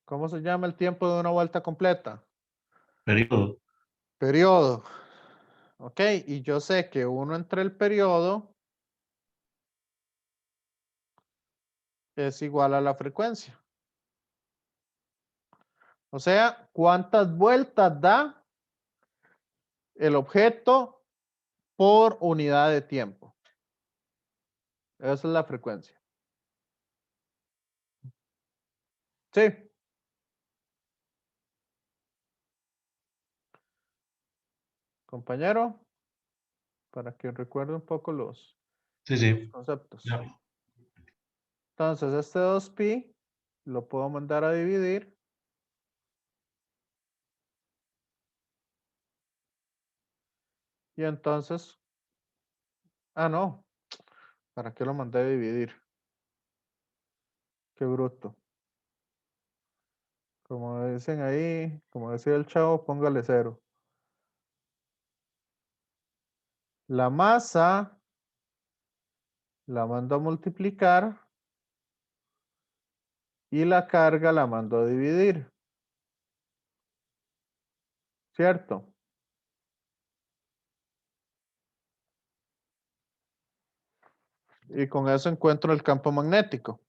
S1: ¿Cómo se llama el tiempo de una vuelta completa?
S3: Periodo.
S1: Periodo. Ok, y yo sé que 1 entre el periodo es igual a la frecuencia. O sea, ¿cuántas vueltas da el objeto por unidad de tiempo? Esa es la frecuencia. Sí. Compañero, para que recuerde un poco los
S3: Sí, sí.
S1: conceptos.
S3: Ya.
S1: Entonces, este 2pi lo puedo mandar a dividir. Y entonces, no, ¿para qué lo mandé a dividir? Qué bruto. Como dicen ahí, como decía el chavo, póngale 0. La masa la mando a multiplicar y la carga la mando a dividir. ¿Cierto? Y con eso encuentro el campo magnético.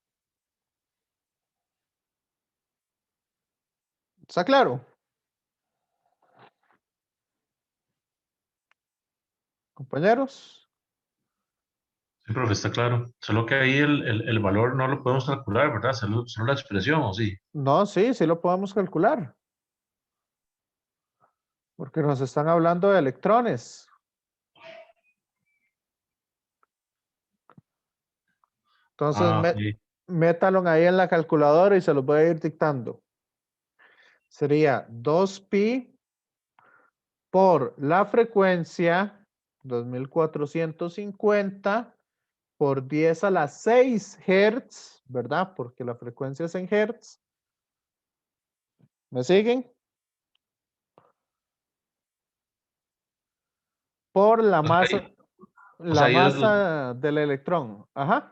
S1: ¿Está claro? Compañeros.
S3: Sí, profe, está claro. Solo que ahí el valor no lo podemos calcular, ¿verdad? Solo la expresión, ¿o sí?
S1: No, sí, sí lo podemos calcular. Porque nos están hablando de electrones. Entonces,
S3: Ok.
S1: métalo ahí en la calculadora y se los voy a ir dictando. Sería 2pi por la frecuencia 2450 por 10 a la 6 Hz, ¿verdad? Porque la frecuencia es en Hz. ¿Me siguen? Por la
S3: O sea,
S1: masa,
S3: o sea,
S1: la
S3: ahí es,
S1: masa del electrón. Ajá.
S3: o sea, ahí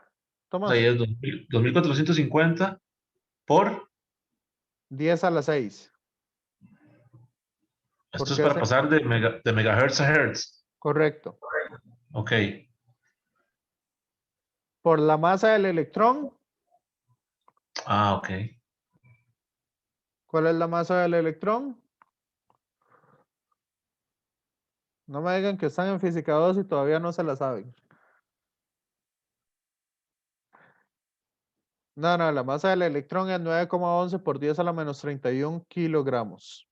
S1: Tomás.
S3: es 2450 por...
S1: 10 a la 6.
S3: Esto es
S1: Porque es
S3: para pasar de megahertz a hertz.
S1: correcto.
S3: Ok.
S1: Por la masa del electrón.
S3: Ah, ok.
S1: ¿Cuál es la masa del electrón? No me digan que están en física 2 y todavía no se la saben. No, la masa del electrón es 9,11 por 10 a la menos 31 kilogramos.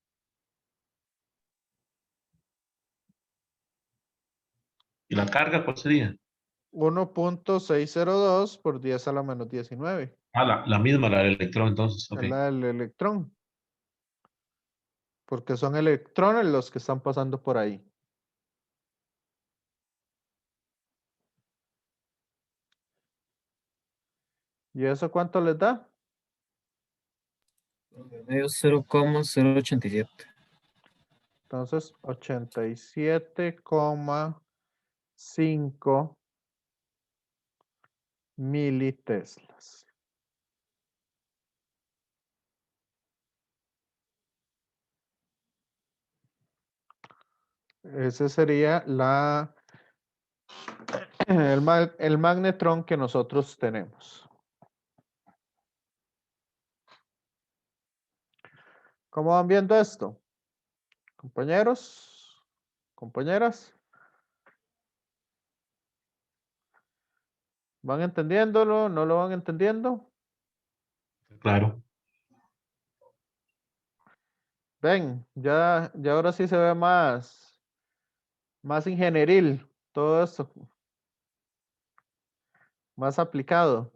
S3: ¿Y la carga cuál sería?
S1: 1,602 por 10 a la menos 19.
S3: Ah, la misma, la del electrón, entonces. Ok.
S1: Es la del electrón. Porque son electrones los que están pasando por ahí. ¿Y eso cuánto les da?
S2: Medio 0,087.
S1: Entonces, 87,5 militeslas. Ese sería el magnetrón que nosotros tenemos. ¿Cómo van viendo esto? Compañeros, compañeras. ¿Van entendiéndolo? ¿No lo van entendiendo?
S3: Claro.
S1: Ven, ya ahora sí se ve más ingenieril todo esto, más aplicado.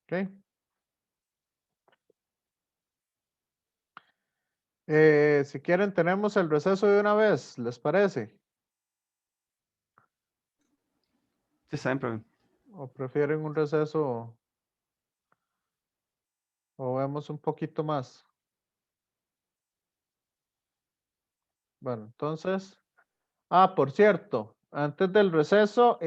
S1: ¿Ok? Si quieren, tenemos el receso de una vez, ¿les parece?
S5: Sí, está bien, profe.
S1: ¿O prefieren un receso o vemos un poquito más? Bueno, entonces, por cierto, antes del receso,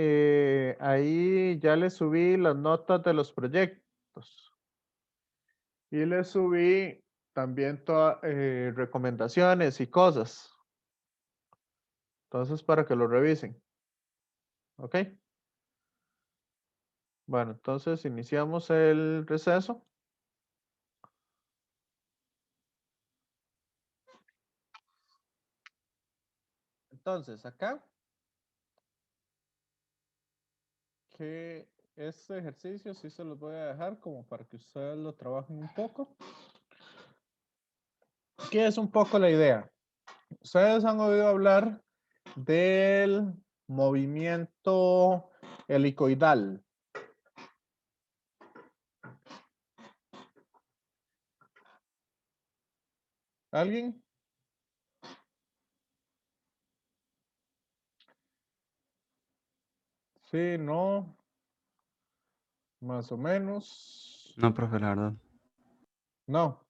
S1: ahí ya le subí las notas de los proyectos y le subí también todas recomendaciones y cosas. Entonces, para que lo revisen. ¿Ok? Bueno, entonces iniciamos el receso. Entonces, acá, que este ejercicio sí se los voy a dejar como para que ustedes lo trabajen un poco. ¿Qué es un poco la idea? Ustedes han oído hablar del movimiento helicoidal. ¿Alguien? Sí, no, más o menos.
S5: No, profe, la verdad.
S1: No.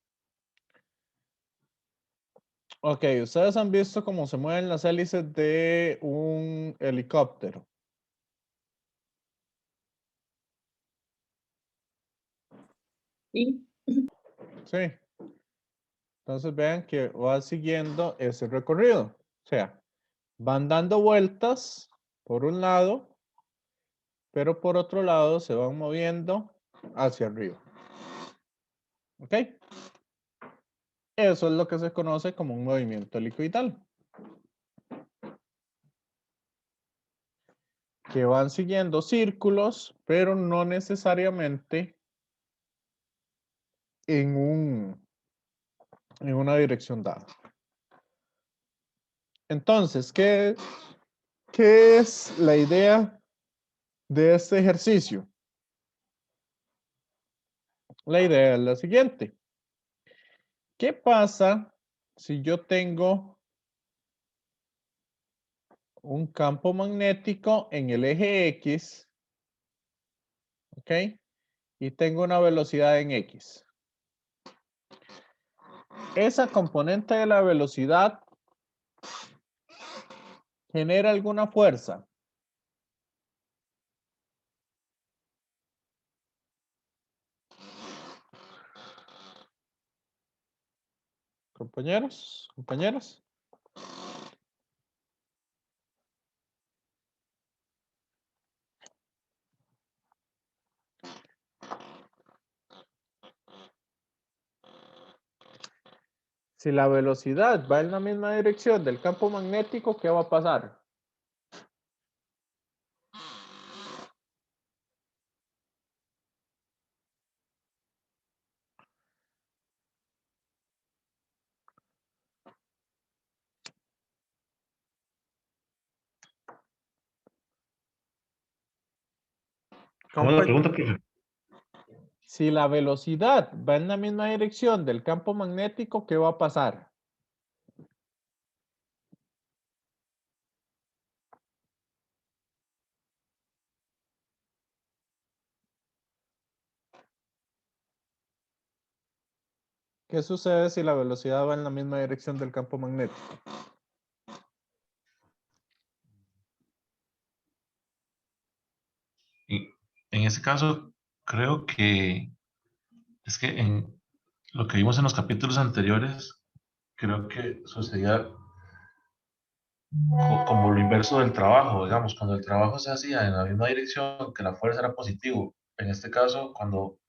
S1: Ok, ustedes han visto cómo se mueven las hélices de un helicóptero.
S6: Sí.
S1: Sí. Entonces vean que va siguiendo ese recorrido. O sea, van dando vueltas por un lado, pero por otro lado se van moviendo hacia arriba. ¿Ok? Eso es lo que se conoce como un movimiento helicoidal. Que van siguiendo círculos, pero no necesariamente en una dirección dada. Entonces, ¿qué es la idea de este ejercicio? La idea es la siguiente. ¿Qué pasa si yo tengo un campo magnético en el eje X, ¿ok? Y tengo una velocidad en X? Esa componente de la velocidad genera alguna fuerza. Compañeros, compañeras. Si la velocidad va en la misma dirección del campo magnético, ¿qué va a pasar?
S3: ¿Cómo es la pregunta, profe?
S1: Si la velocidad va en la misma dirección del campo magnético, ¿qué va a pasar? ¿Qué sucede si la velocidad va en la misma dirección del campo magnético?
S3: Y en ese caso, creo que es que en lo que vimos en los capítulos anteriores, creo que sucedía como lo inverso del trabajo, digamos, cuando el trabajo se hacía en la misma dirección, que la fuerza era positivo. En este caso, cuando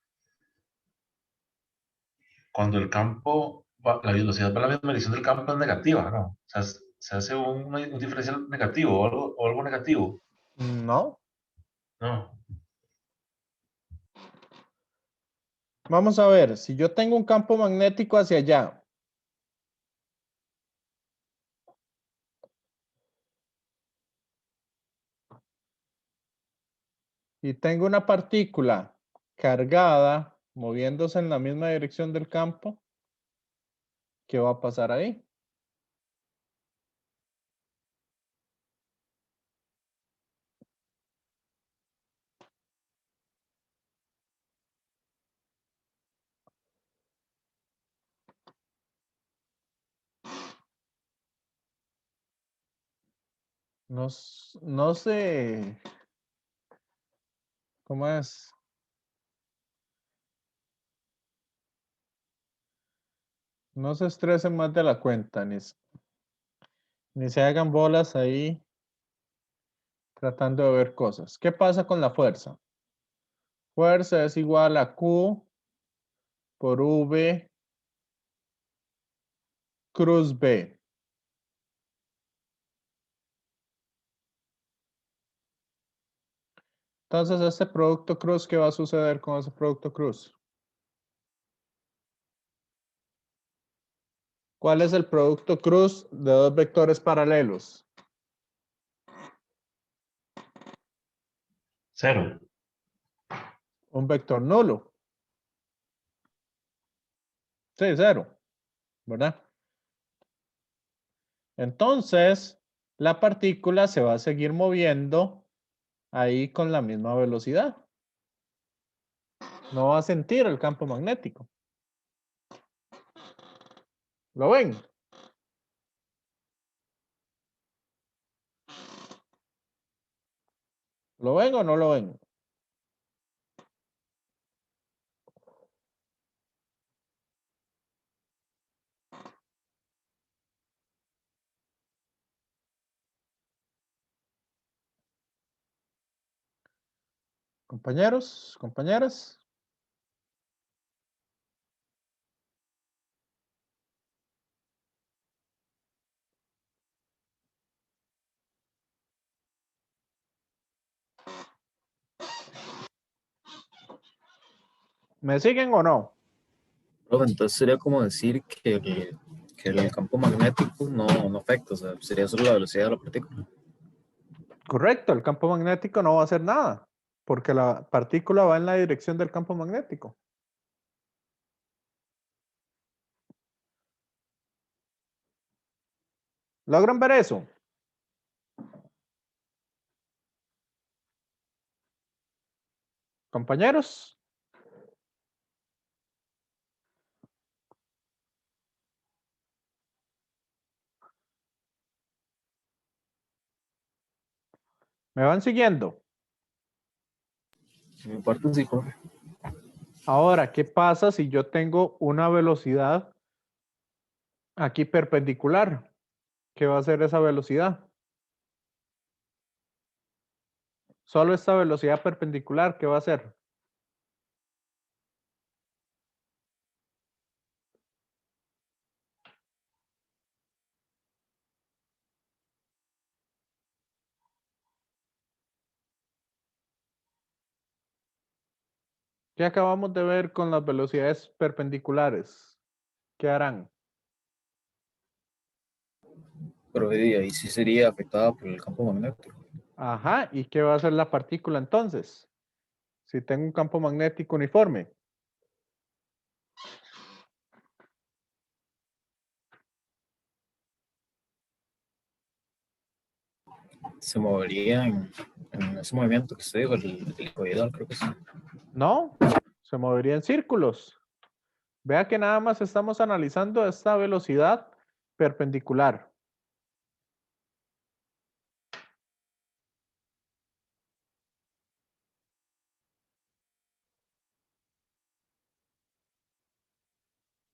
S3: el campo, la velocidad va en la misma dirección del campo es negativa, ¿no? O sea, se hace un diferencial negativo o algo negativo.
S1: No.
S3: No.
S1: Vamos a ver, si yo tengo un campo magnético hacia allá, y tengo una partícula cargada moviéndose en la misma dirección del campo, ¿qué va a pasar ahí? No sé. ¿Cómo es? No se estresen más de la cuenta, ni se hagan bolas ahí tratando de ver cosas. ¿Qué pasa con la fuerza? Fuerza es igual a Q por V cruz B. Entonces, este producto cruz, ¿qué va a suceder con ese producto cruz? ¿Cuál es el producto cruz de dos vectores paralelos?
S3: 0.
S1: Un vector nulo. Sí, 0, ¿verdad? Entonces, la partícula se va a seguir moviendo ahí con la misma velocidad. No va a sentir el campo magnético. ¿Lo ven? ¿Lo ven o no lo ven? Compañeros, compañeras. ¿Me siguen o no?
S2: Profe, entonces sería como decir que el campo magnético no afecta, o sea, sería solo la velocidad de la partícula.
S1: Correcto, el campo magnético no va a hacer nada, porque la partícula va en la dirección del campo magnético. ¿Logran ver eso? Compañeros. ¿Me van siguiendo?
S2: En mi parte sí, profe.
S1: Ahora, ¿qué pasa si yo tengo una velocidad aquí perpendicular? ¿Qué va a hacer esa velocidad? Solo esta velocidad perpendicular, ¿qué va a hacer? ¿Qué acabamos de ver con las velocidades perpendiculares? ¿Qué harán?
S2: Pero ahí sí sería afectada por el campo magnético.
S1: Ajá, ¿y qué va a hacer la partícula entonces? Si tengo un campo magnético uniforme.
S2: Se movería en ese movimiento que usted dijo, el helicoidal, creo que sí.
S1: No, se movería en círculos. Vea que nada más estamos analizando esta velocidad perpendicular.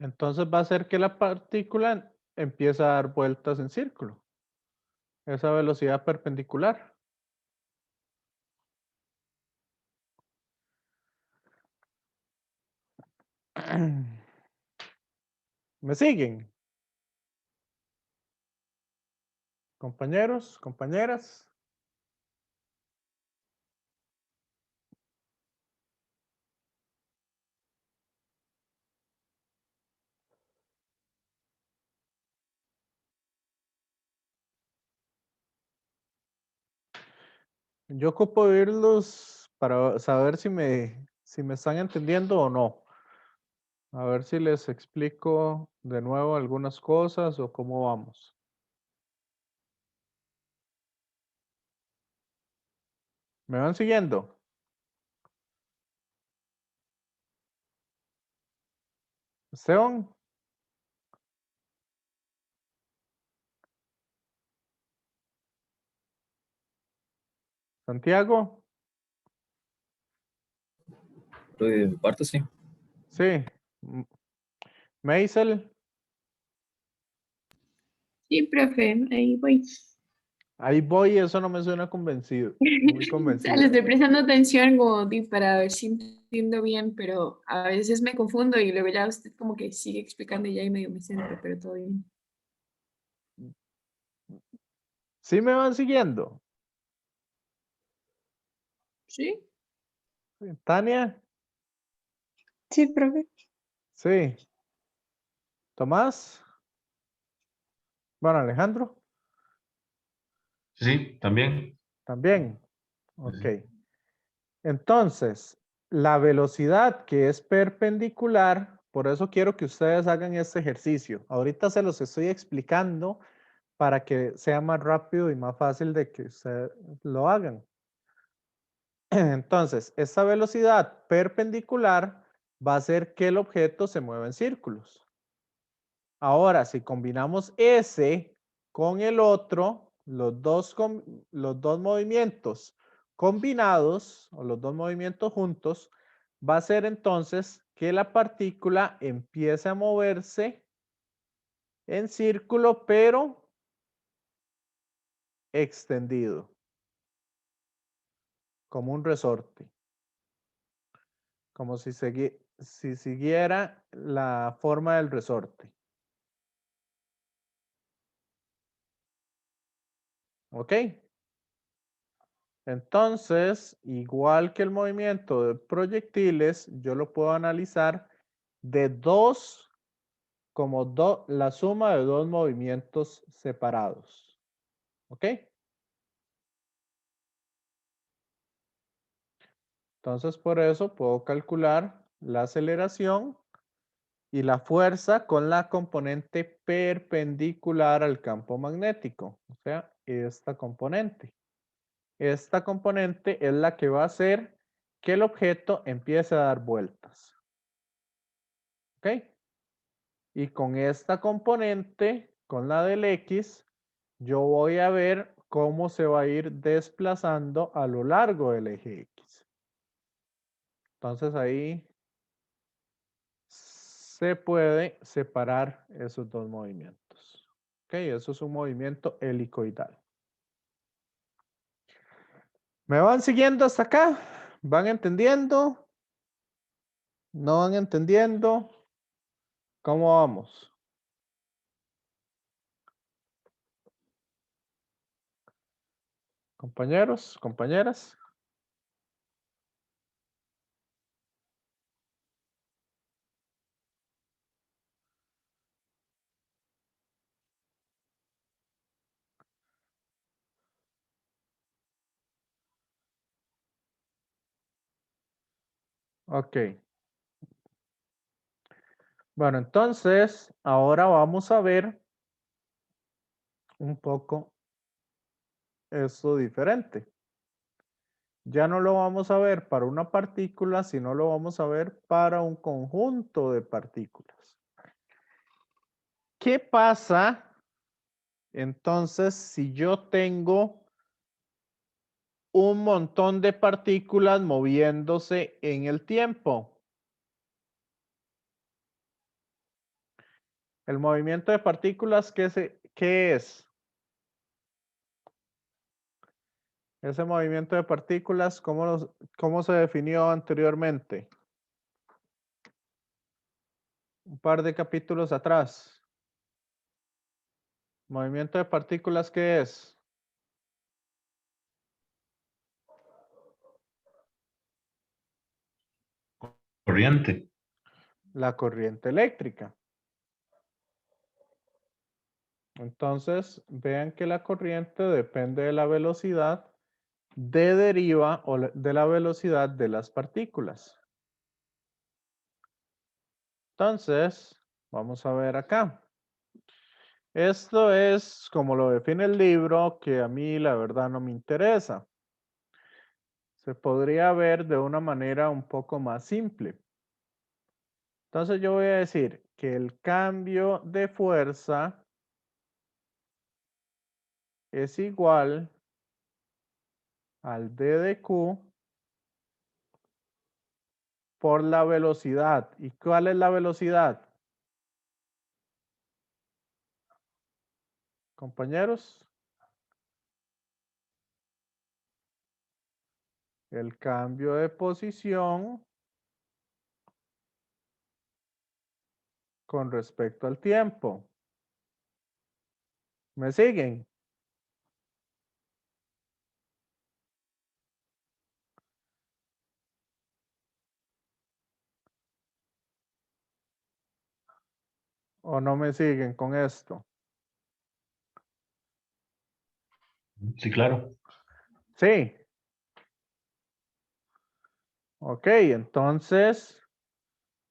S1: Entonces va a hacer que la partícula empiece a dar vueltas en círculo. Esa velocidad perpendicular. ¿Me siguen? Compañeros, compañeras. Yo ocupo oírlos para saber si me están entendiendo o no. A ver si les explico de nuevo algunas cosas o cómo vamos. ¿Me van siguiendo? Esteban, Santiago,
S2: De mi parte, sí.
S1: sí. Maisel,
S6: Sí, profe, ahí voy.
S1: ahí voy, eso no me suena convencido, muy
S6: O sea, le
S1: convencido.
S6: estoy prestando atención como para ver si entiendo bien, pero a veces me confundo y luego ya usted como que sigue explicando y ya ahí medio me centro, pero todo bien.
S1: ¿Sí me van siguiendo?
S6: ¿Sí?
S1: Tania,
S7: Sí, profe.
S1: sí. Tomás, bueno, Alejandro,
S3: Sí, también.
S1: también.
S3: Sí,
S1: Ok.
S3: sí.
S1: Entonces, la velocidad que es perpendicular, por eso quiero que ustedes hagan este ejercicio. Ahorita se los estoy explicando para que sea más rápido y más fácil de que ustedes lo hagan. Entonces, esta velocidad perpendicular va a hacer que el objeto se mueva en círculos. Ahora, si combinamos ese con el otro, los dos movimientos combinados o los dos movimientos juntos, va a ser entonces que la partícula empiece a moverse en círculo, pero extendido, como un resorte, como si siguiera la forma del resorte. ¿Ok? Entonces, igual que el movimiento de proyectiles, yo lo puedo analizar de la suma de dos movimientos separados. ¿Ok? Entonces, por eso puedo calcular la aceleración y la fuerza con la componente perpendicular al campo magnético, o sea, esta componente. Esta componente es la que va a hacer que el objeto empiece a dar vueltas. ¿Ok? Y con esta componente, con la del X, yo voy a ver cómo se va a ir desplazando a lo largo del eje X. Entonces ahí se puede separar esos dos movimientos. ¿Ok? Eso es un movimiento helicoidal. ¿Me van siguiendo hasta acá? ¿Van entendiendo? ¿No van entendiendo? ¿Cómo vamos? Compañeros, compañeras. Ok. Bueno, entonces, ahora vamos a ver un poco esto diferente. Ya no lo vamos a ver para una partícula, sino lo vamos a ver para un conjunto de partículas. ¿Qué pasa entonces si yo tengo un montón de partículas moviéndose en el tiempo? El movimiento de partículas, ¿qué es? Ese movimiento de partículas, ¿cómo se definió anteriormente? Un par de capítulos atrás. Movimiento de partículas, ¿qué es?
S3: Corriente.
S1: La corriente eléctrica. Entonces, vean que la corriente depende de la velocidad de deriva o de la velocidad de las partículas. Entonces, vamos a ver acá. Esto es como lo define el libro, que a mí la verdad no me interesa. Se podría ver de una manera un poco más simple. Entonces yo voy a decir que el cambio de fuerza es igual al D de Q por la velocidad. ¿Y cuál es la velocidad? Compañeros. El cambio de posición con respecto al tiempo. ¿Me siguen? ¿O no me siguen con esto?
S3: Sí, claro.
S1: Sí. Ok, entonces,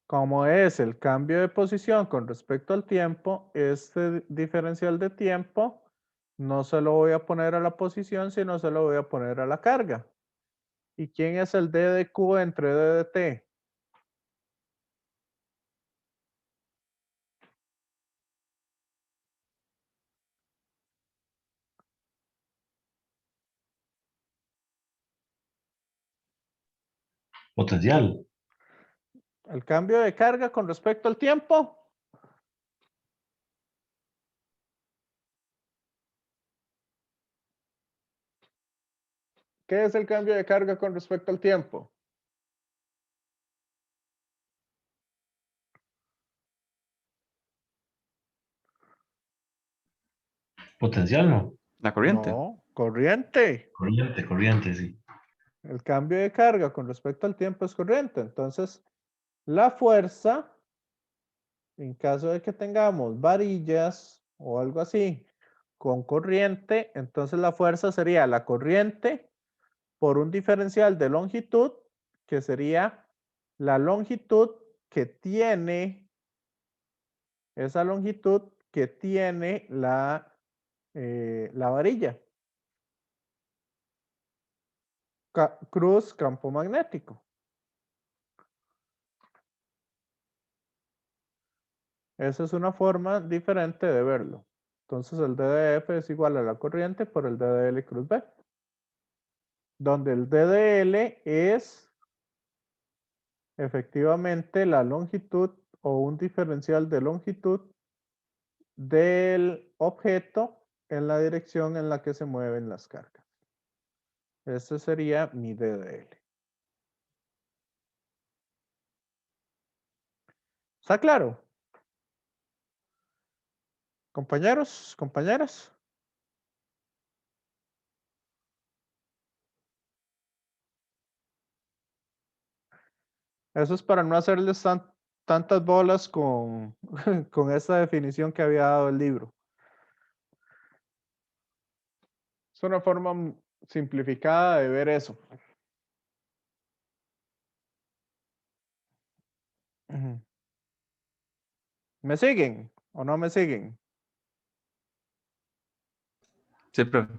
S1: como es el cambio de posición con respecto al tiempo, este diferencial de tiempo no se lo voy a poner a la posición, sino se lo voy a poner a la carga. ¿Y quién es el D de Q entre D de T?
S3: Potencial.
S1: El cambio de carga con respecto al tiempo. ¿Qué es el cambio de carga con respecto al tiempo?
S3: Potencial, ¿no?
S5: La corriente.
S1: No, corriente.
S3: Corriente, sí.
S1: El cambio de carga con respecto al tiempo es corriente. Entonces, la fuerza, en caso de que tengamos varillas o algo así con corriente, entonces la fuerza sería la corriente por un diferencial de longitud, que sería la longitud que tiene, esa longitud que tiene la varilla. Cruz campo magnético. Esa es una forma diferente de verlo. Entonces el D de F es igual a la corriente por el D de L cruz B. Donde el D de L es efectivamente la longitud o un diferencial de longitud del objeto en la dirección en la que se mueven las cargas. Ese sería mi D de L. ¿Está claro? Compañeros, compañeras. Eso es para no hacerles tantas bolas con, con esta definición que había dado el libro. Es una forma simplificada de ver eso. ¿Me siguen o no me siguen?
S5: Sí, profe.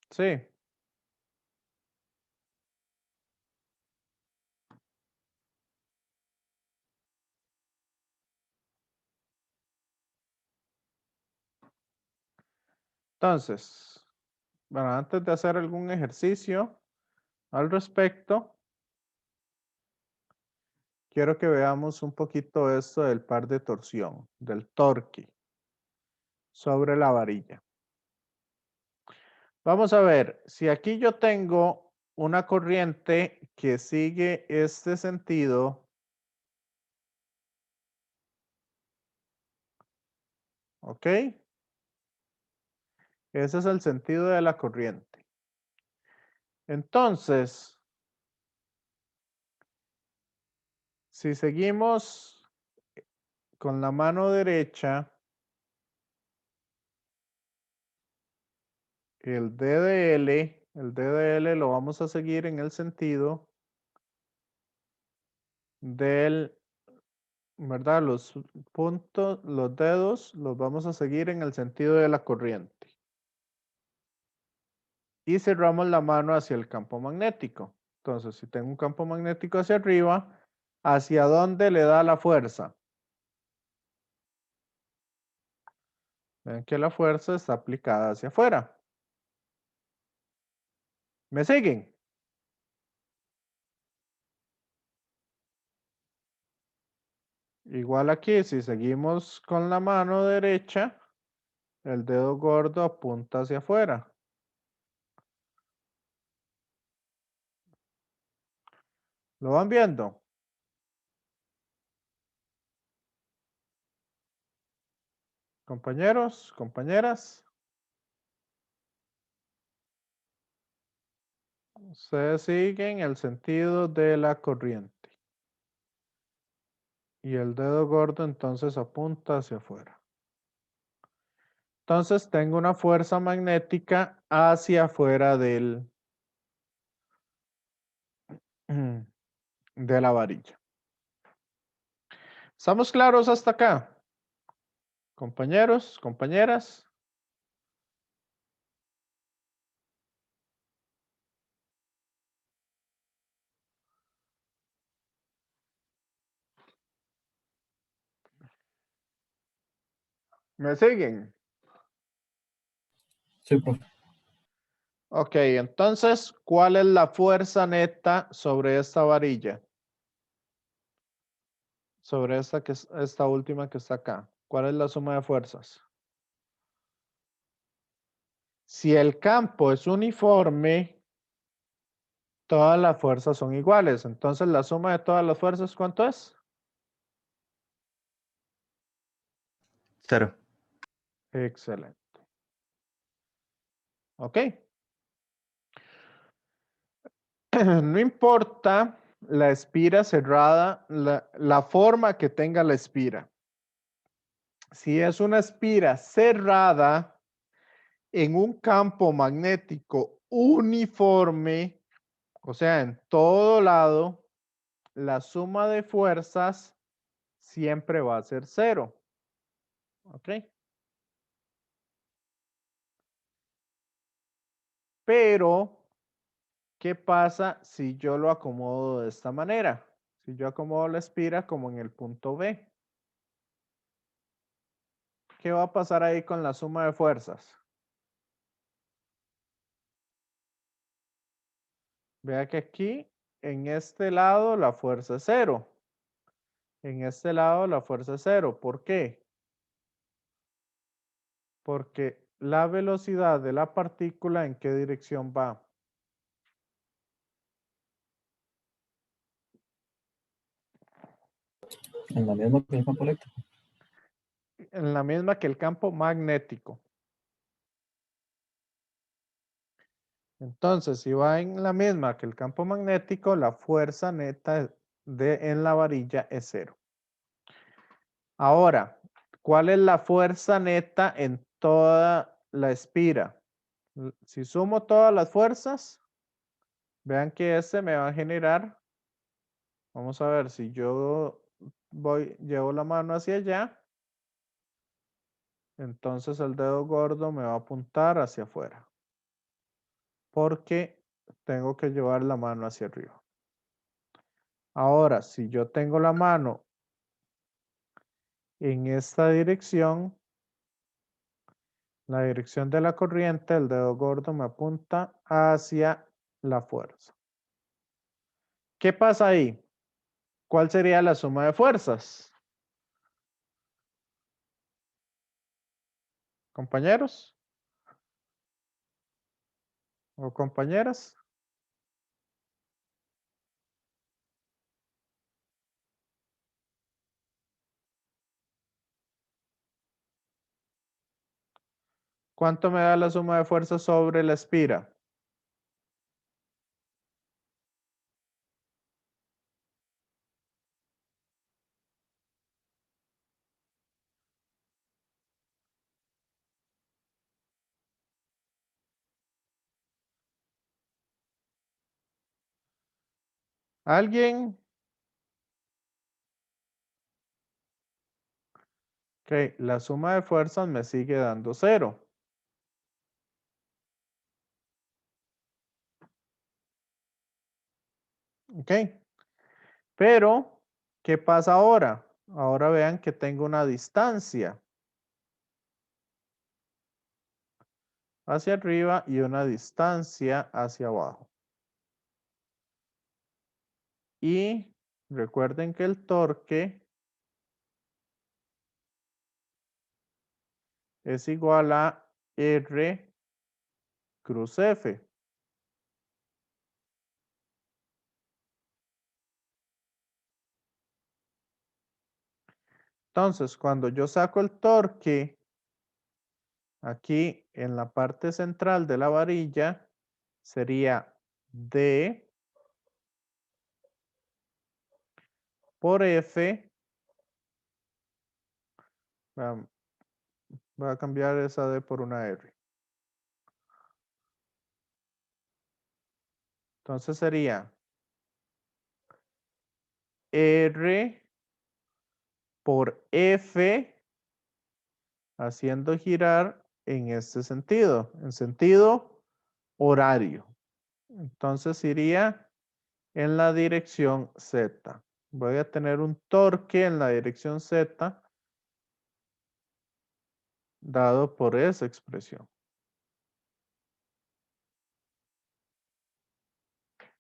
S1: Sí. Entonces, bueno, antes de hacer algún ejercicio al respecto, quiero que veamos un poquito esto del par de torsión, del torque sobre la varilla. Vamos a ver, si aquí yo tengo una corriente que sigue este sentido, ¿ok? Ese es el sentido de la corriente. Entonces, si seguimos con la mano derecha, el DDL lo vamos a seguir en el sentido del, ¿verdad? Los puntos, los dedos los vamos a seguir en el sentido de la corriente. Y cerramos la mano hacia el campo magnético. Entonces, si tengo un campo magnético hacia arriba, ¿hacia dónde le da la fuerza? Ven que la fuerza está aplicada hacia afuera. ¿Me siguen? Igual aquí, si seguimos con la mano derecha, el dedo gordo apunta hacia afuera. ¿Lo van viendo? Compañeros, compañeras. Ustedes siguen el sentido de la corriente. Y el dedo gordo entonces apunta hacia afuera. Entonces tengo una fuerza magnética hacia afuera de la varilla. ¿Estamos claros hasta acá? Compañeros, compañeras. ¿Me siguen?
S2: Sí, profe.
S1: Ok, entonces, ¿cuál es la fuerza neta sobre esta varilla? Sobre esta última que está acá. ¿Cuál es la suma de fuerzas? Si el campo es uniforme, todas las fuerzas son iguales. Entonces, la suma de todas las fuerzas, ¿cuánto es?
S5: 0.
S1: Excelente. Ok. No importa la espira cerrada, la forma que tenga la espira. Si es una espira cerrada en un campo magnético uniforme, o sea, en todo lado, la suma de fuerzas siempre va a ser 0. ¿Ok? Pero, ¿qué pasa si yo lo acomodo de esta manera? Si yo acomodo la espira como en el punto B. ¿Qué va a pasar ahí con la suma de fuerzas? Vea que aquí, en este lado, la fuerza es 0. En este lado, la fuerza es 0. ¿Por qué? Porque la velocidad de la partícula, ¿en qué dirección va?
S2: En la misma que el campo eléctrico.
S1: En la misma que el campo magnético. Entonces, si va en la misma que el campo magnético, la fuerza neta en la varilla es 0. Ahora, ¿cuál es la fuerza neta en toda la espira? Si sumo todas las fuerzas, vean que este me va a generar, vamos a ver, si yo llevo la mano hacia allá, entonces el dedo gordo me va a apuntar hacia afuera, porque tengo que llevar la mano hacia arriba. Ahora, si yo tengo la mano en esta dirección, la dirección de la corriente, el dedo gordo me apunta hacia la fuerza. ¿Qué pasa ahí? ¿Cuál sería la suma de fuerzas? ¿Compañeros? ¿O compañeras? ¿Cuánto me da la suma de fuerzas sobre la espira? ¿Alguien? Ok, la suma de fuerzas me sigue dando 0. Ok, pero ¿qué pasa ahora? Ahora vean que tengo una distancia. hacia arriba y una distancia hacia abajo. Y recuerden que el torque es igual a R cruz F. Entonces, cuando yo saco el torque aquí en la parte central de la varilla, sería D por F. Voy a cambiar esa D por una R. Entonces sería R por F haciendo girar en este sentido, en sentido horario. Entonces iría en la dirección Z. Voy a tener un torque en la dirección Z dado por esa expresión.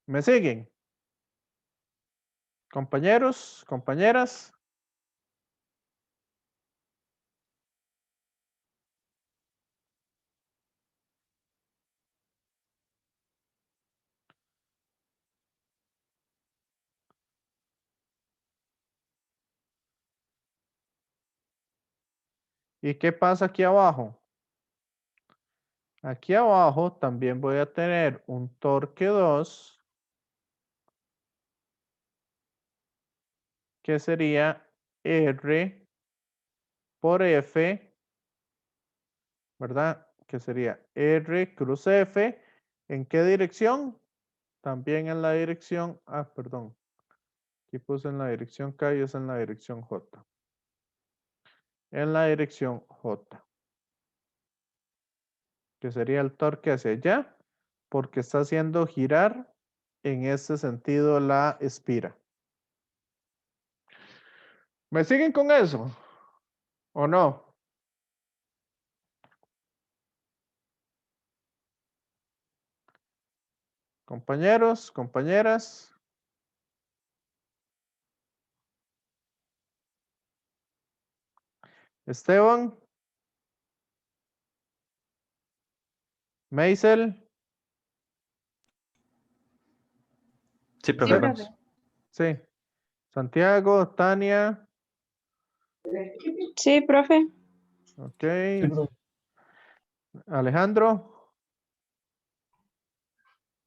S1: ¿Me siguen? Compañeros, compañeras. ¿Y qué pasa aquí abajo? Aquí abajo también voy a tener un torque 2 que sería R por F, ¿verdad? Que sería R cruz F. ¿En qué dirección? También en la dirección, perdón. Aquí puse en la dirección K y es en la dirección J. En la dirección J. Que sería el torque hacia allá, porque está haciendo girar en ese sentido la espira. ¿Me siguen con eso? ¿O no? Compañeros, compañeras. Esteban. Meisel.
S5: Sí,
S7: Sí,
S5: profe.
S7: profe.
S1: Sí. Santiago, Tania.
S7: Sí, profe.
S1: Ok. Alejandro.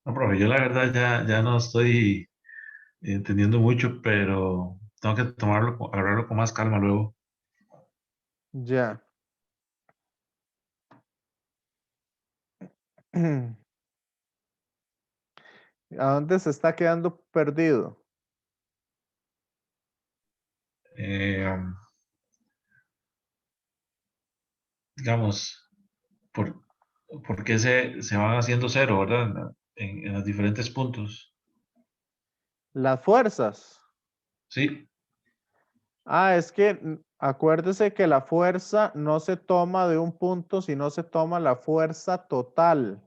S3: No, profe, yo la verdad ya no estoy entendiendo mucho, pero tengo que tomarlo, agarrarlo con más calma luego.
S1: Ya. ¿A dónde se está quedando perdido?
S3: Eh, digamos, por, ¿por qué se van haciendo cero, verdad? En los diferentes puntos.
S1: Las fuerzas.
S3: Sí,
S1: Es que acuérdese que la fuerza no se toma de un punto, sino se toma la fuerza total.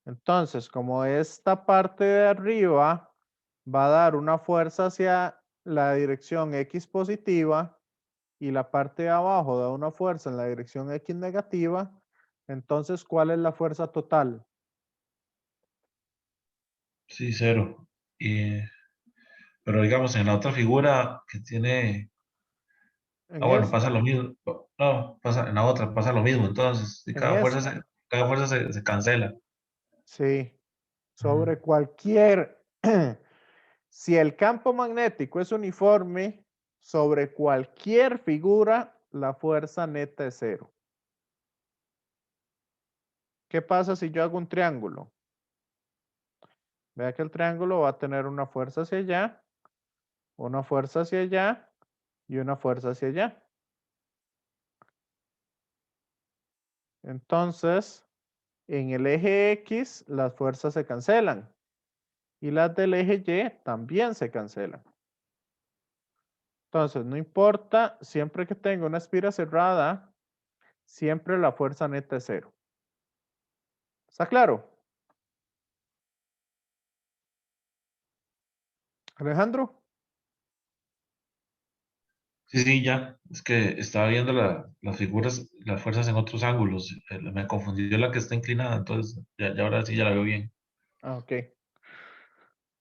S1: Entonces, como esta parte de arriba va a dar una fuerza hacia la dirección X positiva y la parte de abajo da una fuerza en la dirección X negativa, entonces, ¿cuál es la fuerza total?
S3: sí, cero. Pero digamos, en la otra figura que tiene,
S1: En
S3: bueno, pasa
S1: esta,
S3: lo mismo. No, pasa, en la otra pasa lo mismo. Entonces, y
S1: en esta,
S3: cada fuerza se cancela.
S1: sí,
S3: Ujú.
S1: sobre cualquier, si el campo magnético es uniforme, sobre cualquier figura, la fuerza neta es cero. ¿Qué pasa si yo hago un triángulo? Vea que el triángulo va a tener una fuerza hacia allá, una fuerza hacia allá y una fuerza hacia allá. Entonces, en el eje X, las fuerzas se cancelan y las del eje Y también se cancelan. Entonces, no importa, siempre que tenga una espira cerrada, siempre la fuerza neta es 0. ¿Está claro? Alejandro.
S3: Sí, sí, ya. Es que estaba viendo las figuras, las fuerzas en otros ángulos. Me confundió la que está inclinada, entonces ya ahora sí ya la veo bien.
S1: Ok.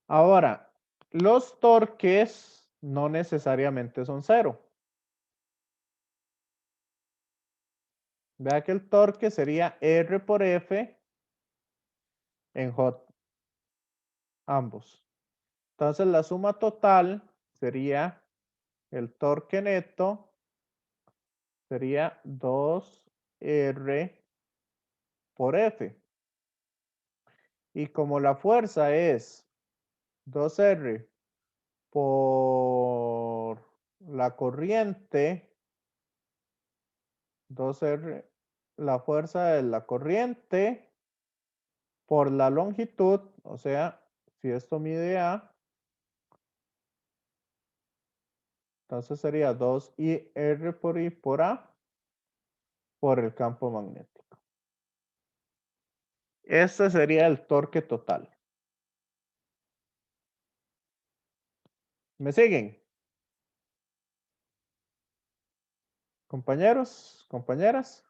S1: Ahora, los torques no necesariamente son 0. Vea que el torque sería R por F en J, ambos. Entonces la suma total sería el torque neto, sería 2R por F. Y como la fuerza es 2R por la corriente, 2R, la fuerza de la corriente por la longitud, o sea, si esto mide A, entonces sería 2IR por I por A por el campo magnético. Este sería el torque total. ¿Me siguen? Compañeros, compañeras.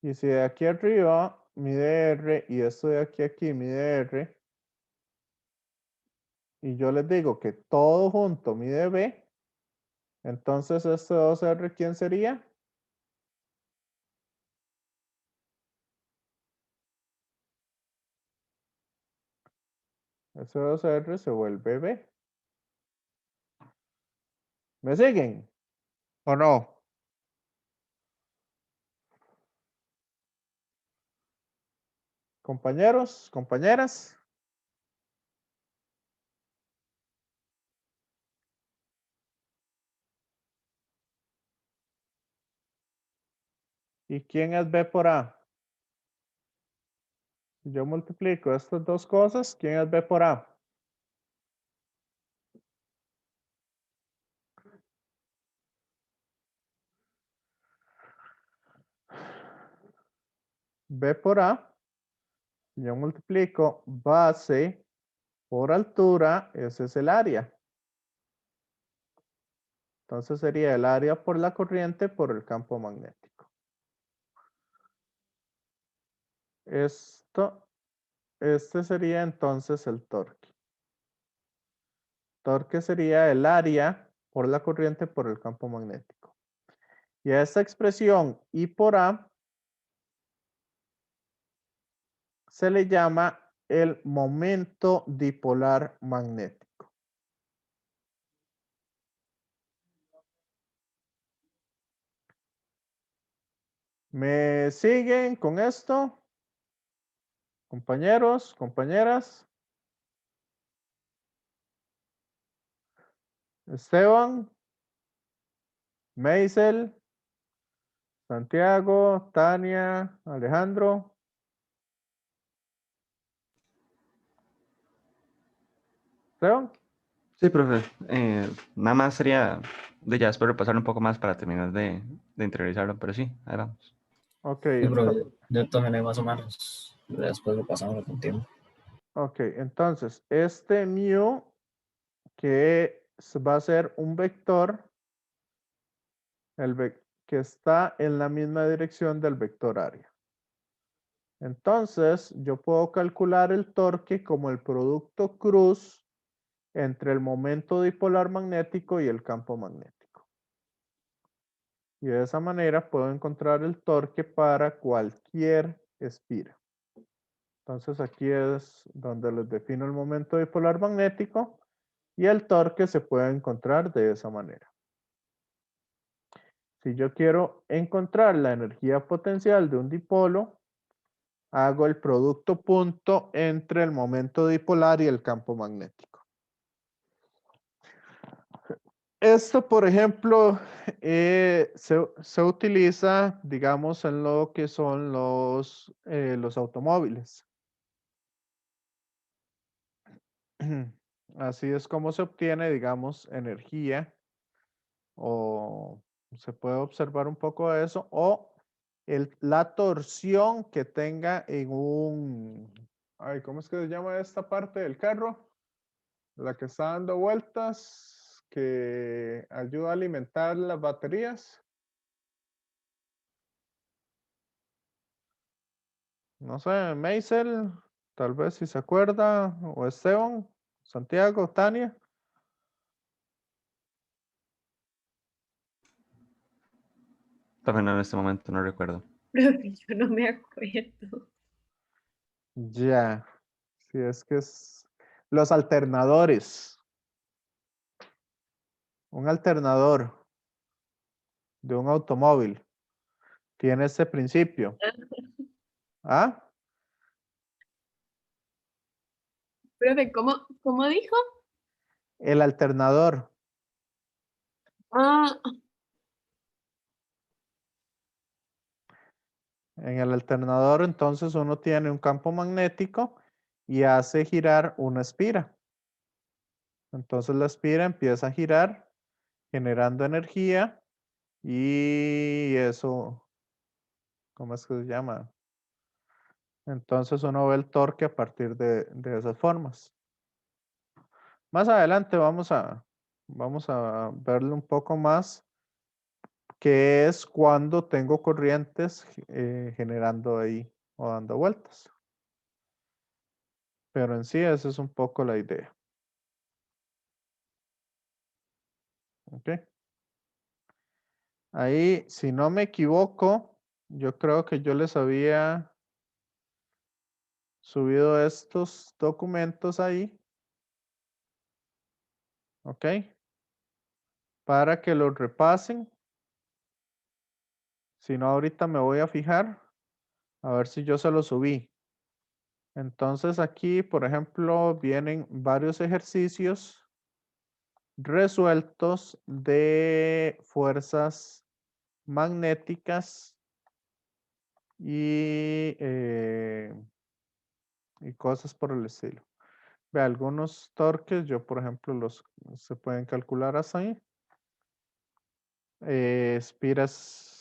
S1: Y si de aquí arriba mide R y esto de aquí mide R, y yo les digo que todo junto mide B, entonces este 2R, ¿quién sería? Ese 2R se vuelve B. ¿Me siguen? ¿O no? Compañeros, compañeras. ¿Y quién es B por A? Si yo multiplico estas dos cosas, ¿quién es B por A? B por A, si yo multiplico base por altura, ese es el área. Entonces sería el área por la corriente por el campo magnético. Este sería entonces el torque. Torque sería el área por la corriente por el campo magnético. Y a esta expresión I por A se le llama el momento dipolar magnético. ¿Me siguen con esto? Compañeros, compañeras. Esteban, Meisel, Santiago, Tania, Alejandro. Esteban.
S5: Sí, profe. Nada más sería de ya después repasar un poco más para terminar de interiorizarlo, pero sí, ahí vamos.
S1: Ok,
S2: Sí, pero yo también hay más o menos. Después lo pasamos con tiempo.
S1: ok, entonces este mu que va a ser un vector, que está en la misma dirección del vector área. Entonces yo puedo calcular el torque como el producto cruz entre el momento dipolar magnético y el campo magnético. Y de esa manera puedo encontrar el torque para cualquier espira. Entonces aquí es donde les defino el momento dipolar magnético y el torque se puede encontrar de esa manera. Si yo quiero encontrar la energía potencial de un dipolo, hago el producto punto entre el momento dipolar y el campo magnético. Esto, por ejemplo, se utiliza, digamos, en lo que son los automóviles. Así es como se obtiene, digamos, energía o se puede observar un poco de eso, o la torsión que tenga en ay, ¿cómo es que se llama esta parte del carro? La que está dando vueltas, que ayuda a alimentar las baterías. No sé, Meisel, tal vez si se acuerda, o Esteban, Santiago, Tania.
S5: También en este momento no recuerdo.
S6: Profe, yo no me acuerdo.
S1: Ya, si es que es los alternadores. Un alternador de un automóvil tiene ese principio. ¿Ah?
S6: Profe, ¿cómo dijo?
S1: El alternador.
S6: Ah,
S1: En el alternador, entonces, uno tiene un campo magnético y hace girar una espira. Entonces, la espira empieza a girar, generando energía y eso, ¿cómo es que se llama? Entonces, uno ve el torque a partir de esas formas. Más adelante vamos a verlo un poco más, que es cuando tengo corrientes generando ahí o dando vueltas. Pero en sí, esa es un poco la idea. ¿Ok? Ahí, si no me equivoco, yo creo que yo les había subido estos documentos ahí. ¿Ok? Para que los repasen. Si no, ahorita me voy a fijar a ver si yo se los subí. Entonces aquí, por ejemplo, vienen varios ejercicios resueltos de fuerzas magnéticas y cosas por el estilo. Ve, algunos torques, yo por ejemplo, se pueden calcular así. Espiras,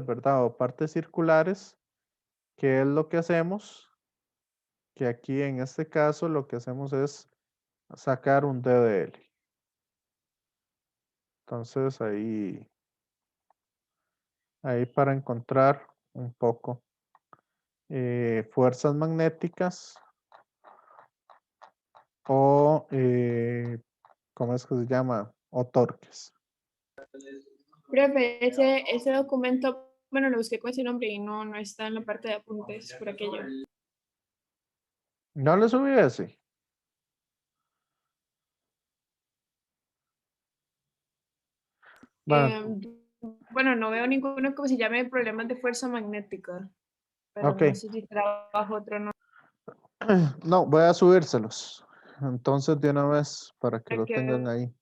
S1: ¿verdad? O partes circulares, ¿qué es lo que hacemos? Que aquí en este caso lo que hacemos es sacar un DDL. Entonces ahí para encontrar un poco fuerzas magnéticas o, ¿cómo es que se llama? O torques.
S6: profe, ese documento, bueno, lo busqué con ese nombre y no está en la parte de apuntes por aquello.
S1: No le subí ese. Bueno,
S6: Bueno, no veo ninguno como se llame problemas de fuerza magnética, pero
S1: ok.
S6: no sé si trabajo otro no.
S1: No, voy a subírselos. Entonces, de una vez, para que lo tengan ahí.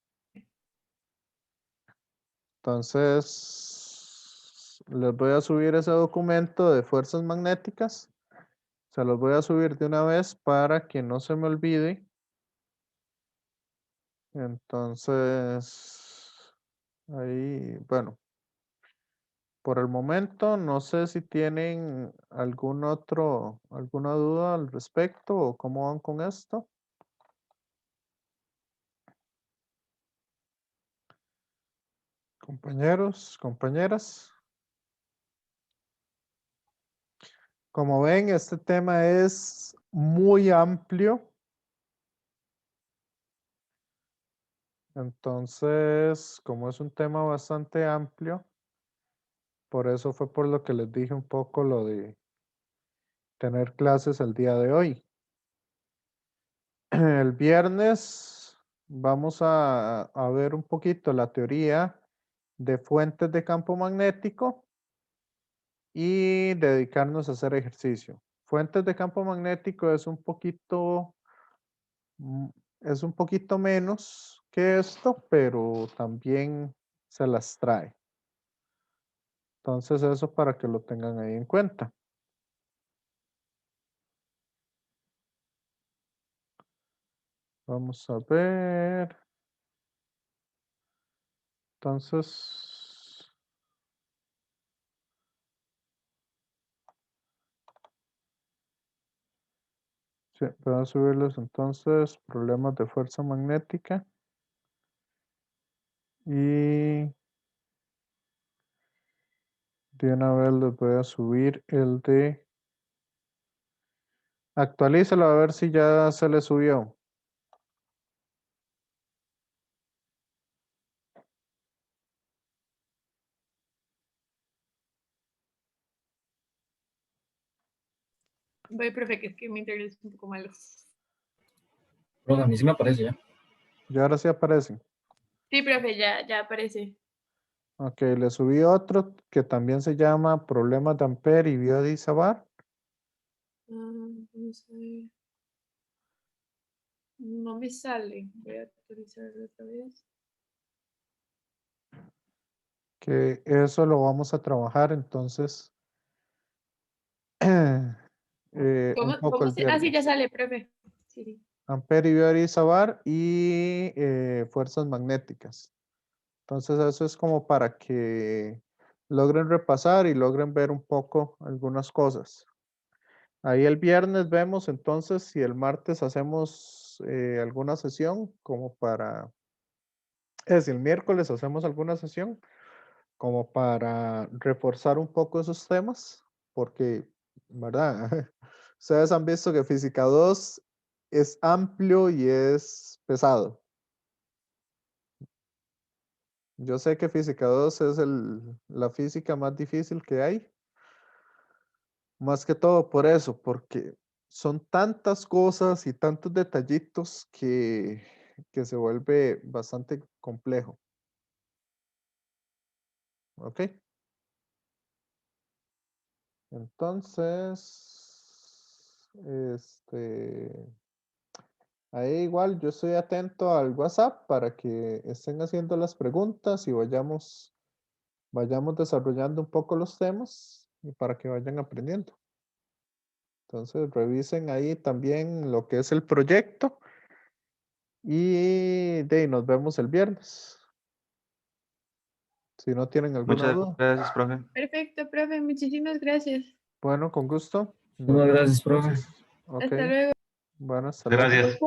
S1: Entonces, les voy a subir ese documento de fuerzas magnéticas. Se los voy a subir de una vez para que no se me olvide. Entonces, ahí, bueno, por el momento no sé si tienen alguna duda al respecto o cómo van con esto. Compañeros, compañeras. Como ven, este tema es muy amplio. Entonces, como es un tema bastante amplio, por eso fue por lo que les dije un poco lo de tener clases el día de hoy. El viernes vamos a ver un poquito la teoría de fuentes de campo magnético y dedicarnos a hacer ejercicio. Fuentes de campo magnético mm, es un poquito menos que esto, pero también se las trae. Entonces eso para que lo tengan ahí en cuenta. Vamos a ver. Entonces, sí, puedo subirlos entonces, problemas de fuerza magnética. Y de una vez les voy a subir el de... Actualízalo a ver si ya se le subió.
S6: Voy, profe, que es que mi internet es un poco malo.
S2: Profe, a mí sí me aparece ya.
S1: Y ahora sí aparecen.
S6: Sí, profe, ya aparece.
S1: Ok, le subí otro que también se llama Problemas de Ampere y Biodisabar.
S6: Vamos a ver. No me sale. Voy a actualizarlo otra vez.
S1: Que eso lo vamos a trabajar entonces un poco
S6: ¿Cómo
S1: el
S6: se? Ah, sí, ya
S1: viernes.
S6: sale, profe. Sí, sí.
S1: Ampere y Biodisabar y fuerzas magnéticas. Entonces eso es como para que logren repasar y logren ver un poco algunas cosas. Ahí el viernes vemos entonces si el martes hacemos alguna sesión como para, es decir, el miércoles hacemos alguna sesión como para reforzar un poco esos temas, porque, ¿verdad? Ustedes han visto que Física 2 es amplio y es pesado. Yo sé que Física 2 es la física más difícil que hay, más que todo por eso, porque son tantas cosas y tantos detallitos que se vuelve bastante complejo. ¿Ok? Entonces, ahí igual yo estoy atento al WhatsApp para que estén haciendo las preguntas y vayamos desarrollando un poco los temas y para que vayan aprendiendo. Entonces, revisen ahí también lo que es el proyecto y de ahí nos vemos el viernes. Si no tienen alguna
S5: Muchas
S1: duda.
S5: gracias, profe.
S6: Perfecto, profe. Muchísimas gracias.
S1: Bueno, con gusto. Nos
S2: Muchas
S1: vemos
S2: gracias, profe.
S1: entonces. Ok.
S6: Hasta luego.
S1: Bueno, hasta luego.
S3: Gracias.